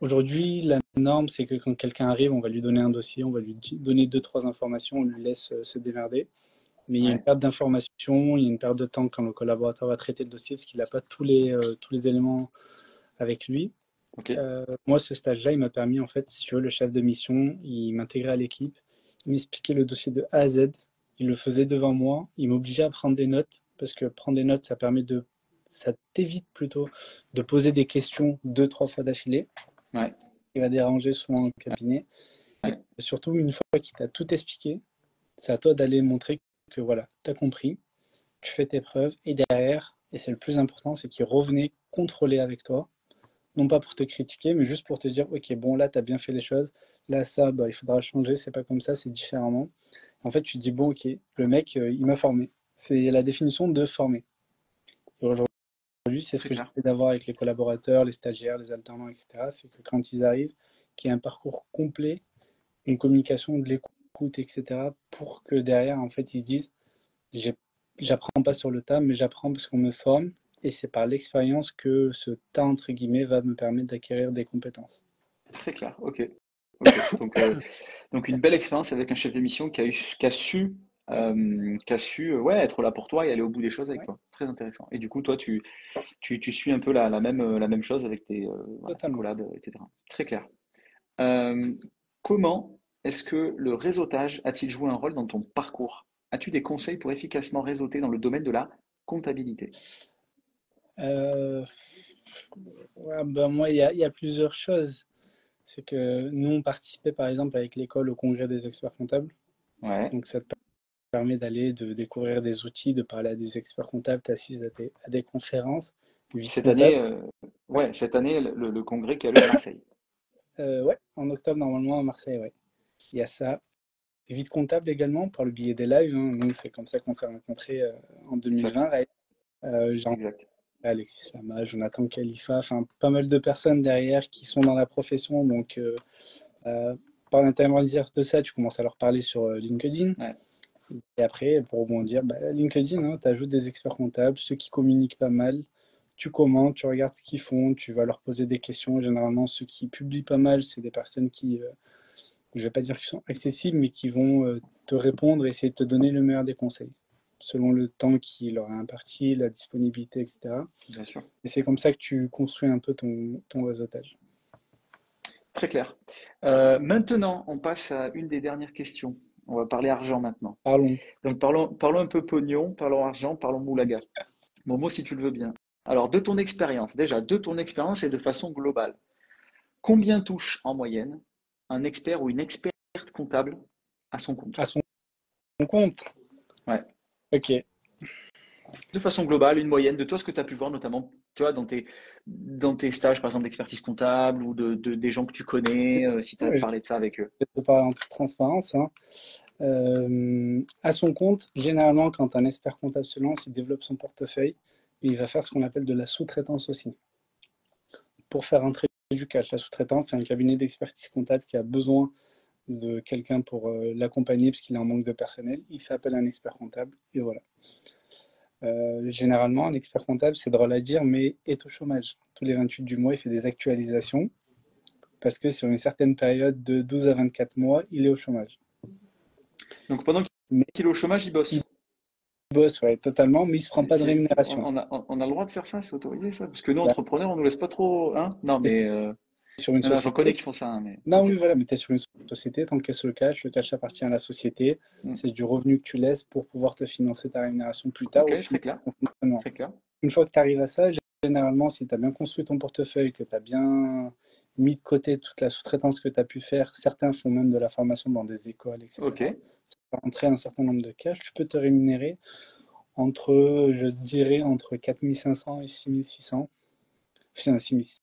[SPEAKER 2] aujourd'hui, la norme, c'est que quand quelqu'un arrive, on va lui donner un dossier, on va lui donner deux, trois informations, on lui laisse se démerder. Mais il y a une
[SPEAKER 1] Ouais,
[SPEAKER 2] perte d'information, il y a une perte de temps quand le collaborateur va traiter le dossier parce qu'il n'a pas tous les éléments avec lui.
[SPEAKER 1] ok,
[SPEAKER 2] Moi, ce stage-là, il m'a permis, en fait, si tu veux, le chef de mission, il m'intégrait à l'équipe, il m'expliquait le dossier de A à Z, il le faisait devant moi, il m'obligeait à prendre des notes, parce que prendre des notes, ça t'évite plutôt de poser des questions deux, trois fois d'affilée,
[SPEAKER 1] ouais,
[SPEAKER 2] qui va déranger souvent le cabinet. Et
[SPEAKER 1] ouais,
[SPEAKER 2] surtout, une fois qu'il t'a tout expliqué, c'est à toi d'aller montrer que voilà, tu as compris, tu fais tes preuves, et derrière, et c'est le plus important, c'est qu'il revenait contrôler avec toi, non pas pour te critiquer, mais juste pour te dire, ok, bon, là, tu as bien fait les choses, là, ça, bah, il faudra changer, c'est pas comme ça, c'est différemment. En fait, tu te dis, bon, ok, le mec, il m'a formé. C'est la définition de former. Et aujourd'hui, c'est ce
[SPEAKER 1] très
[SPEAKER 2] que
[SPEAKER 1] clair.
[SPEAKER 2] j'essaie d'avoir avec les collaborateurs, les stagiaires, les alternants, etc. C'est que quand ils arrivent, qu'il y ait un parcours complet, une communication, de l'écoute, etc. pour que derrière, en fait, ils se disent, j'ai- j'apprends pas sur le tas, mais j'apprends parce qu'on me forme. Et c'est par l'expérience que ce tas, entre guillemets, va me permettre d'acquérir des compétences.
[SPEAKER 1] Très clair, ok. Ok. Donc une belle expérience avec un chef de mission qui a su ouais, être là pour toi et aller au bout des choses avec
[SPEAKER 2] Ouais,
[SPEAKER 1] toi. Très intéressant. Et du coup, toi, tu suis un peu la même chose avec voilà, tes
[SPEAKER 2] totalement.
[SPEAKER 1] collabs, etc. Très clair. Euh, Comment est-ce que le réseautage a-t-il joué un rôle dans ton parcours? As-tu des conseils pour efficacement réseauter dans le domaine de la comptabilité?
[SPEAKER 2] Euh, ouais, ben moi, il y a plusieurs choses. C'est que nous, on participait par exemple avec l'école au congrès des experts comptables.
[SPEAKER 1] Ouais.
[SPEAKER 2] Donc, ça te permet d'aller, de découvrir des outils, de parler à des experts comptables, t'assises à des conférences, vie de
[SPEAKER 1] Cette
[SPEAKER 2] comptable.
[SPEAKER 1] année, ouais, cette année, le congrès qui a lieu à Marseille.
[SPEAKER 2] Ouais, en octobre, normalement, à Marseille, ouais. Il y a ça. Vie de comptable également, par le biais des lives, hein. Nous, c'est comme ça qu'on s'est rencontrés en
[SPEAKER 1] Exact,
[SPEAKER 2] 2020. J'ai rencontré
[SPEAKER 1] exact.
[SPEAKER 2] Alexis Lama, Jonathan Khalifa, enfin, pas mal de personnes derrière qui sont dans la profession. Donc, Euh, par l'intermédiaire de ça, tu commences à leur parler sur LinkedIn.
[SPEAKER 1] Ouais,
[SPEAKER 2] Et après, pour rebondir, bah, LinkedIn, hein, tu ajoutes des experts comptables, ceux qui communiquent pas mal. Tu commentes, tu regardes ce qu'ils font, tu vas leur poser des questions. Généralement, ceux qui publient pas mal, c'est des personnes qui, je vais pas dire qu'ils sont accessibles, mais qui vont te répondre et essayer de te donner le meilleur des conseils, selon le temps qui leur est imparti, la disponibilité, etc.
[SPEAKER 1] bien sûr.
[SPEAKER 2] Et c'est comme ça que tu construis un peu ton réseautage.
[SPEAKER 1] Très clair. Maintenant, on passe à une des dernières questions. On va parler argent maintenant.
[SPEAKER 2] Parlons.
[SPEAKER 1] Donc parlons un peu pognon, parlons argent, parlons moulaga. Momo, si tu le veux bien. Alors, de ton expérience et de façon globale, combien touche en moyenne un expert ou une experte comptable à son compte?
[SPEAKER 2] À son compte.
[SPEAKER 1] Ouais.
[SPEAKER 2] Ok.
[SPEAKER 1] De façon globale, une moyenne de toi, ce que tu as pu voir, notamment, tu vois, dans tes stages, par exemple, d'expertise comptable ou des gens que tu connais, si tu as
[SPEAKER 2] Ouais, je
[SPEAKER 1] parlé de ça avec eux.
[SPEAKER 2] vais te parler en toute transparence, hein. À son compte, généralement, quand un expert comptable se lance, il développe son portefeuille et il va faire ce qu'on appelle de la sous-traitance aussi. Pour faire un trait du cash, la sous-traitance, c'est un cabinet d'expertise comptable qui a besoin de quelqu'un pour l'accompagner parce qu'il est en manque de personnel. Il fait appel à un expert comptable et voilà. Généralement, un expert comptable, c'est drôle à dire, mais est au chômage. Tous les 28 du mois, il fait des actualisations parce que sur une certaine période de 12 à 24 mois, il est au chômage.
[SPEAKER 1] Donc pendant
[SPEAKER 2] Mais
[SPEAKER 1] qu'il est au chômage, il
[SPEAKER 2] il
[SPEAKER 1] bosse.
[SPEAKER 2] bosse, ouais, totalement, mais il ne se prend pas de rémunération.
[SPEAKER 1] On a le droit de faire ça, c'est autorisé ça? Parce que nous,
[SPEAKER 2] Bah,
[SPEAKER 1] entrepreneurs, on nous laisse pas trop, hein? Non, mais
[SPEAKER 2] sur une
[SPEAKER 1] non, non, j'en connais
[SPEAKER 2] société,
[SPEAKER 1] qui font ça, hein, mais
[SPEAKER 2] non,
[SPEAKER 1] ok.
[SPEAKER 2] oui, voilà, mais tu es sur une société, tu encaisses le cash appartient à la société,
[SPEAKER 1] Hmm.
[SPEAKER 2] c'est du revenu que tu laisses pour pouvoir te financer ta rémunération plus tard
[SPEAKER 1] Ok,
[SPEAKER 2] ou financer
[SPEAKER 1] très clair,
[SPEAKER 2] ton fonctionnement.
[SPEAKER 1] très clair.
[SPEAKER 2] Une fois que tu arrives à ça, généralement, si tu as bien construit ton portefeuille, que tu as bien mis de côté toute la sous-traitance que tu as pu faire, certains font même de la formation dans des écoles,
[SPEAKER 1] Ok,
[SPEAKER 2] etc. Ça va rentrer un certain nombre de cash, tu peux te rémunérer entre, je dirais, entre 4500 et 6600, enfin 6600,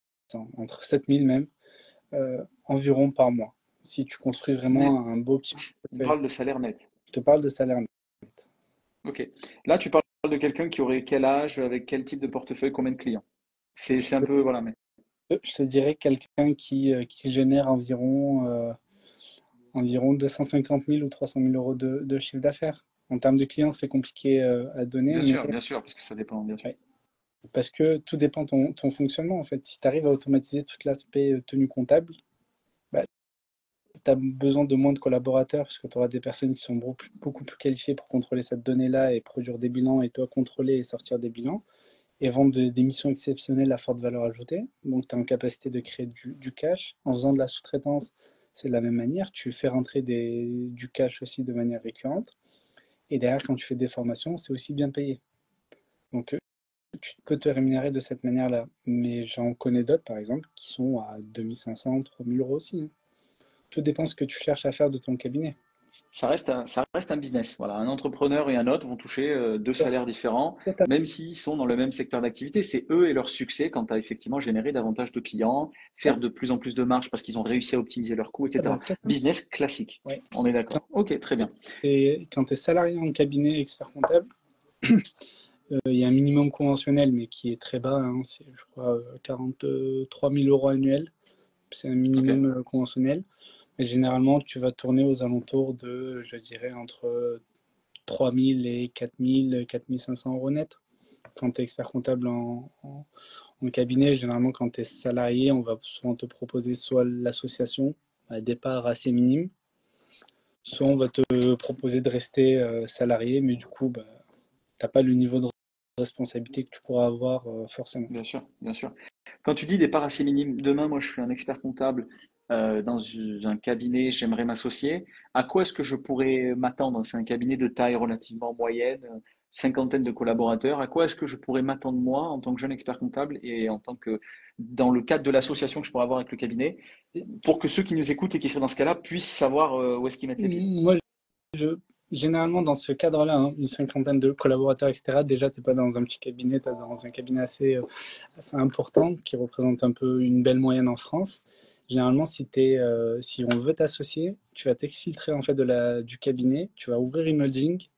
[SPEAKER 2] entre 7000 même, environ par mois. Si tu construis
[SPEAKER 1] net.
[SPEAKER 2] vraiment un beau petit
[SPEAKER 1] On
[SPEAKER 2] portefeuille.
[SPEAKER 1] parle de salaire net.
[SPEAKER 2] Je te parle de salaire net.
[SPEAKER 1] Ok. Là, tu parles de quelqu'un qui aurait quel âge, avec quel type de portefeuille, combien de clients? C'est un peu, voilà, mais
[SPEAKER 2] Je te dirais quelqu'un qui génère environ 250 000 ou 300 000 euros de chiffre d'affaires. En termes de clients, c'est compliqué à donner, mais
[SPEAKER 1] bien sûr, parce que ça dépend, bien sûr.
[SPEAKER 2] ouais. Parce que tout dépend de ton fonctionnement, en fait. Si tu arrives à automatiser tout l'aspect tenue comptable, bah, tu as besoin de moins de collaborateurs parce que tu auras des personnes qui sont beaucoup plus qualifiées pour contrôler cette donnée-là et produire des bilans et toi contrôler et sortir des bilans et vendre des missions exceptionnelles à forte valeur ajoutée. Donc, tu es en capacité de créer du cash. En faisant de la sous-traitance, c'est de la même manière. Tu fais rentrer du cash aussi de manière récurrente. Et derrière, quand tu fais des formations, c'est aussi bien payé. Donc, tu peux te rémunérer de cette manière-là. Mais j'en connais d'autres, par exemple, qui sont à 2500, 3000 euros aussi, hein. Tout dépend ce que tu cherches à faire de ton cabinet.
[SPEAKER 1] Ça reste un business. Voilà, un entrepreneur et un autre vont toucher deux salaires différents, même s'ils sont dans le même secteur d'activité. C'est eux et leur succès quand tu as effectivement généré davantage de clients,
[SPEAKER 2] Ouais,
[SPEAKER 1] faire de plus en plus de marge parce qu'ils ont réussi à optimiser leurs coûts,
[SPEAKER 2] ah bah,
[SPEAKER 1] etc.
[SPEAKER 2] totalement.
[SPEAKER 1] Business classique.
[SPEAKER 2] Ouais.
[SPEAKER 1] On est
[SPEAKER 2] Quand
[SPEAKER 1] d'accord. Ok, très bien.
[SPEAKER 2] quand tu es salarié en cabinet expert comptable, il y a un minimum conventionnel, mais qui est très bas, hein, c'est, je crois, 43 000 euros annuels. C'est un
[SPEAKER 1] Ok,
[SPEAKER 2] minimum conventionnel. Mais généralement, tu vas tourner aux alentours de, je dirais, entre 3 000 et 4 000, 4 500 euros net. Quand tu es expert comptable en cabinet, généralement, quand tu es salarié, on va souvent te proposer soit l'association à départ assez minime, soit on va te proposer de rester salarié, mais du coup, bah, tu n'as pas le niveau de responsabilité que tu pourras avoir forcément.
[SPEAKER 1] bien sûr, bien sûr. Quand tu dis des parts assez minimes, demain, moi, je suis un expert comptable dans un cabinet, j'aimerais m'associer. À quoi est-ce que je pourrais m'attendre? C'est un cabinet de taille relativement moyenne, cinquantaine de collaborateurs. À quoi est-ce que je pourrais m'attendre moi en tant que jeune expert comptable et en tant que dans le cadre de l'association que je pourrais avoir avec le cabinet, pour que ceux qui nous écoutent et qui seraient dans ce cas-là puissent savoir où est-ce qu'ils mettent les pieds?
[SPEAKER 2] Moi, je, généralement, dans ce cadre-là, hein, une cinquantaine de collaborateurs, etc., déjà, tu n'es pas dans un petit cabinet, tu es dans un cabinet assez important qui représente un peu une belle moyenne en France. Généralement, si on veut t'associer, tu vas t'exfiltrer en fait du cabinet, tu vas ouvrir une holding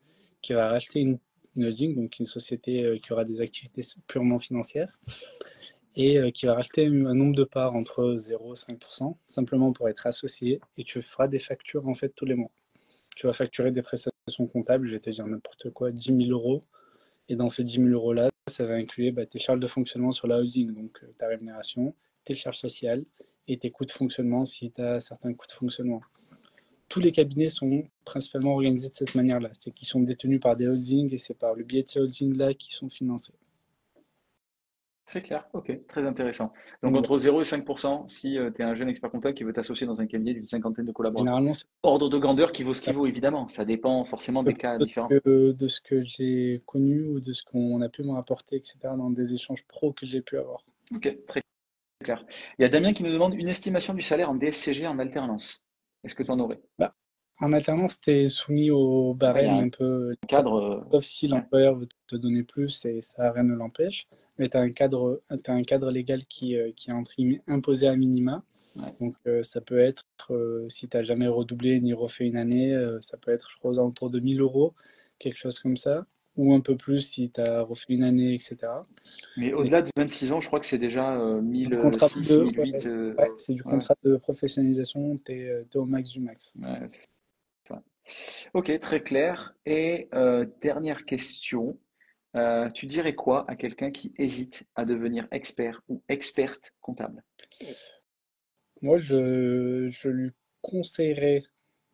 [SPEAKER 2] qui va racheter une holding, donc une société qui aura des activités purement financières et qui va racheter un nombre de parts entre 0 et 5%, simplement pour être associé, et tu feras des factures en fait tous les mois. Tu vas facturer des prestations comptables, je vais te dire n'importe quoi, 10 000 euros. Et dans ces 10 000 euros-là, ça va inclure tes charges de fonctionnement sur la holding, donc ta rémunération, tes charges sociales et tes coûts de fonctionnement si tu as certains coûts de fonctionnement. Tous les cabinets sont principalement organisés de cette manière-là. C'est qu'ils sont détenus par des holdings et c'est par le biais de ces holdings-là qu'ils sont financés.
[SPEAKER 1] Très clair, ok, très intéressant. Donc
[SPEAKER 2] Donc voilà.
[SPEAKER 1] entre 0 et 5%, si tu es un jeune expert comptable qui veut t'associer dans un cabinet d'une cinquantaine de collaborateurs.
[SPEAKER 2] Généralement, c'est
[SPEAKER 1] Ordre de grandeur qui vaut ce qui
[SPEAKER 2] à
[SPEAKER 1] vaut, évidemment. Ça dépend forcément
[SPEAKER 2] peu
[SPEAKER 1] des cas
[SPEAKER 2] près
[SPEAKER 1] différents.
[SPEAKER 2] de ce que j'ai connu ou de ce qu'on a pu me rapporter, etc., dans des échanges pro que j'ai pu avoir.
[SPEAKER 1] Ok, très clair. Il y a Damien qui nous demande une estimation du salaire en DSCG en alternance. Est-ce que tu en aurais?
[SPEAKER 2] Bah, en alternance, tu es soumis au
[SPEAKER 1] Ouais, il y a
[SPEAKER 2] barème
[SPEAKER 1] un
[SPEAKER 2] un peu,
[SPEAKER 1] cadre.
[SPEAKER 2] sauf si
[SPEAKER 1] Ouais,
[SPEAKER 2] l'employeur veut te donner plus et ça, rien ne l'empêche. Mais tu as t'as un cadre légal qui est imposé à minima.
[SPEAKER 1] ouais.
[SPEAKER 2] Donc ça peut être, si tu n'as jamais redoublé ni refait une année, ça peut être, je crois, aux alentours de 1 000 euros, quelque chose comme ça. Ou un peu plus si tu as refait une année, etc.
[SPEAKER 1] Mais
[SPEAKER 2] Et
[SPEAKER 1] au-delà de 26 ans, je crois que c'est déjà
[SPEAKER 2] du contrat
[SPEAKER 1] 1006,
[SPEAKER 2] de, ouais,
[SPEAKER 1] 1008.
[SPEAKER 2] ouais, c'est du
[SPEAKER 1] Ouais,
[SPEAKER 2] contrat de professionnalisation, tu es au max du max.
[SPEAKER 1] ouais, c'est ça. Ok, très clair. Et dernière question. Tu dirais quoi à quelqu'un qui hésite à devenir expert ou experte comptable?
[SPEAKER 2] Moi, je lui conseillerais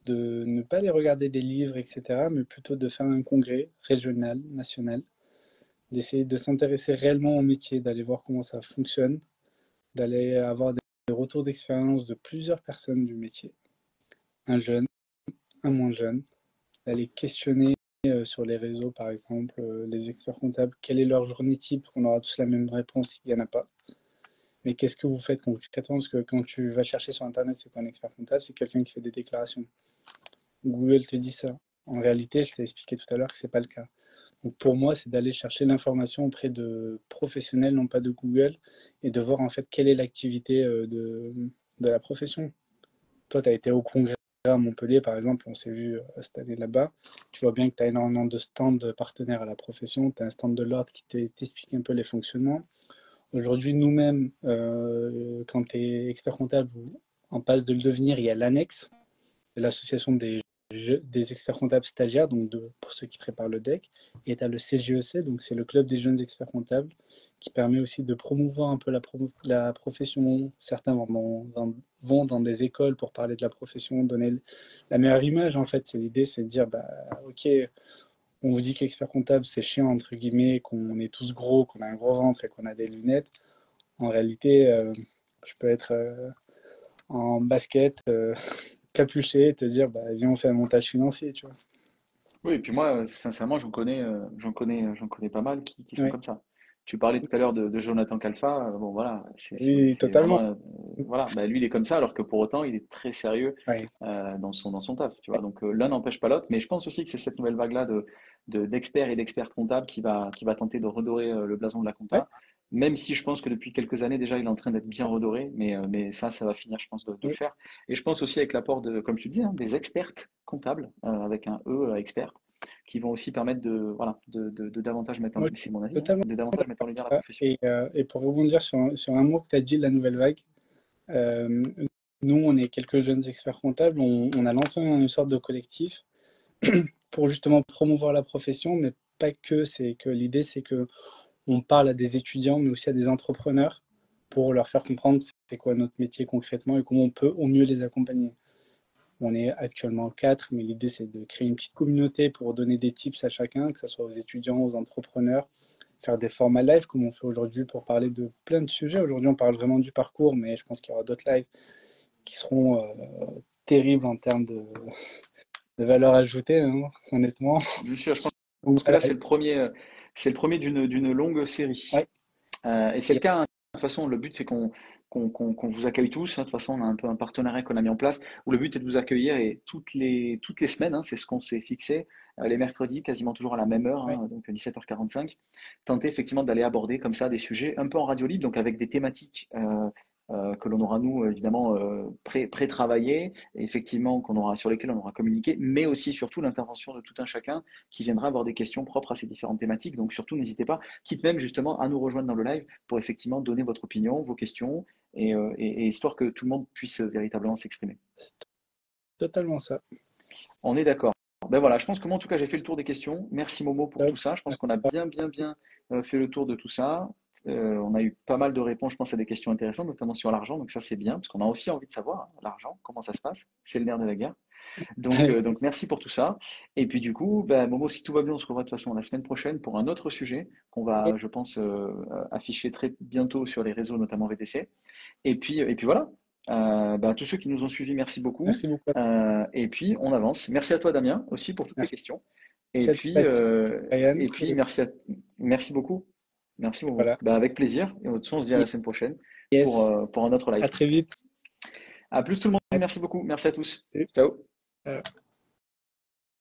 [SPEAKER 2] de ne pas aller regarder des livres, etc., mais plutôt de faire un congrès régional, national, d'essayer de s'intéresser réellement au métier, d'aller voir comment ça fonctionne, d'aller avoir des retours d'expérience de plusieurs personnes du métier, un jeune, un moins jeune, d'aller questionner sur les réseaux, par exemple, les experts comptables, quelle est leur journée type, on aura tous la même réponse s'il n'y en a pas. Mais qu'est-ce que vous faites concrètement? Parce que quand tu vas chercher sur Internet, c'est quoi un expert comptable? C'est quelqu'un qui fait des déclarations. Google te dit ça. En réalité, je t'ai expliqué tout à l'heure que ce n'est pas le cas. Donc pour moi, c'est d'aller chercher l'information auprès de professionnels, non pas de Google, et de voir en fait quelle est l'activité de la profession. Toi, tu as été au congrès à Montpellier, par exemple, on s'est vu cette année là-bas. Tu vois bien que tu as énormément de stands partenaires à la profession. Tu as un stand de l'ordre qui t'explique un peu les fonctionnements. Aujourd'hui, nous-mêmes, quand tu es expert comptable ou en passe de le devenir, il y a l'annexe de l'association des experts comptables stagiaires, donc pour ceux qui préparent le DEC. Et tu as le CGEC, donc c'est le club des jeunes experts comptables, qui permet aussi de promouvoir un peu la profession. Certains vont dans des écoles pour parler de la profession, donner la meilleure image en fait. C'est l'idée, c'est de dire, bah, ok, on vous dit qu'expert comptable c'est chiant entre guillemets, qu'on est tous gros, qu'on a un gros ventre et qu'on a des lunettes. En réalité, je peux être en basket, capuché, et te dire, bah, viens, on fait un montage financier, tu vois.
[SPEAKER 1] Oui, et puis moi, sincèrement, j'en connais pas mal qui sont
[SPEAKER 2] Oui,
[SPEAKER 1] comme ça. Tu parlais tout à l'heure de Jonathan Kalfa, bon voilà,
[SPEAKER 2] oui,
[SPEAKER 1] c'est
[SPEAKER 2] totalement.
[SPEAKER 1] vraiment, voilà, bah, lui il est comme ça, alors que pour autant il est très sérieux
[SPEAKER 2] Ouais,
[SPEAKER 1] dans son taf, tu vois. Donc l'un n'empêche pas l'autre, mais je pense aussi que c'est cette nouvelle vague-là d'experts et d'expertes comptables qui va tenter de redorer le blason de la
[SPEAKER 2] ouais,
[SPEAKER 1] compta, même si je pense que depuis quelques années déjà il est en train d'être bien redoré, mais ça va finir, je pense, de le
[SPEAKER 2] oui,
[SPEAKER 1] faire. Et je pense aussi avec l'apport de, comme tu disais, hein, des expertes comptables, avec un E, expert qui vont aussi permettre de, voilà, de davantage mettre en,
[SPEAKER 2] moi,
[SPEAKER 1] mais
[SPEAKER 2] je
[SPEAKER 1] c'est
[SPEAKER 2] suis
[SPEAKER 1] mon avis, hein,
[SPEAKER 2] totalement
[SPEAKER 1] de davantage mettre en lumière la
[SPEAKER 2] d'accord.
[SPEAKER 1] profession.
[SPEAKER 2] Et pour rebondir sur un mot que tu as dit, la nouvelle vague, euh, nous, on est quelques jeunes experts comptables, on a lancé une sorte de collectif pour justement promouvoir la profession, mais pas que. C'est que l'idée, c'est que on parle à des étudiants, mais aussi à des entrepreneurs pour leur faire comprendre c'est quoi notre métier concrètement et comment on peut au mieux les accompagner. On est actuellement quatre, mais l'idée c'est de créer une petite communauté pour donner des tips à chacun, que ce soit aux étudiants, aux entrepreneurs, faire des formats live comme on fait aujourd'hui pour parler de plein de sujets. Aujourd'hui on parle vraiment du parcours, mais je pense qu'il y aura d'autres lives qui seront terribles en termes de valeur ajoutée, hein, honnêtement.
[SPEAKER 1] Bien sûr, je
[SPEAKER 2] Donc
[SPEAKER 1] pense que
[SPEAKER 2] voilà,
[SPEAKER 1] là, c'est le premier d'une longue série.
[SPEAKER 2] ouais,
[SPEAKER 1] Et c'est le cas, hein. De toute façon, le but, c'est qu'on vous accueille tous, hein. De toute façon, on a un peu un partenariat qu'on a mis en place, où le but, c'est de vous accueillir et toutes les semaines, hein, c'est ce qu'on s'est fixé, les mercredis, quasiment toujours à la même heure,
[SPEAKER 2] ouais,
[SPEAKER 1] hein, donc 17h45, tenter effectivement d'aller aborder comme ça des sujets un peu en radio libre, donc avec des thématiques que l'on aura, nous, évidemment, pré-travaillées, et effectivement, sur lesquelles on aura communiqué, mais aussi, surtout, l'intervention de tout un chacun qui viendra avoir des questions propres à ces différentes thématiques. Donc, surtout, n'hésitez pas, quitte même justement à nous rejoindre dans le live pour effectivement donner votre opinion, vos questions, et histoire que tout le monde puisse véritablement s'exprimer.
[SPEAKER 2] totalement ça.
[SPEAKER 1] On est d'accord. Ben voilà, je pense que moi, en tout cas, j'ai fait le tour des questions. Merci Momo pour
[SPEAKER 2] Top.
[SPEAKER 1] tout ça. Je pense qu'on a bien fait le tour de tout ça. On a eu pas mal de réponses, je pense, à des questions intéressantes, notamment sur l'argent. Donc ça, c'est bien, parce qu'on a aussi envie de savoir, hein, l'argent, comment ça se passe. C'est le nerf de la guerre. Donc merci pour tout ça. Et puis du coup, ben, Momo, si tout va bien, on se revoit de toute façon la semaine prochaine pour un autre sujet qu'on va, je pense, afficher très bientôt sur les réseaux, notamment VTC. Et puis voilà. Ben, tous ceux qui nous ont suivis, merci beaucoup.
[SPEAKER 2] Merci beaucoup.
[SPEAKER 1] Et puis on avance. Merci à toi, Damien, aussi pour toutes tes
[SPEAKER 2] Merci
[SPEAKER 1] questions.
[SPEAKER 2] à toi, Ryan.
[SPEAKER 1] Et puis merci beaucoup. Merci Momo.
[SPEAKER 2] Voilà.
[SPEAKER 1] Ben, avec plaisir. Et de toute façon, on se dit à la semaine prochaine
[SPEAKER 2] Yes.
[SPEAKER 1] pour un autre
[SPEAKER 2] À
[SPEAKER 1] live.
[SPEAKER 2] très vite.
[SPEAKER 1] À plus tout le monde. Merci beaucoup. Merci à tous.
[SPEAKER 2] Salut.
[SPEAKER 1] Ciao.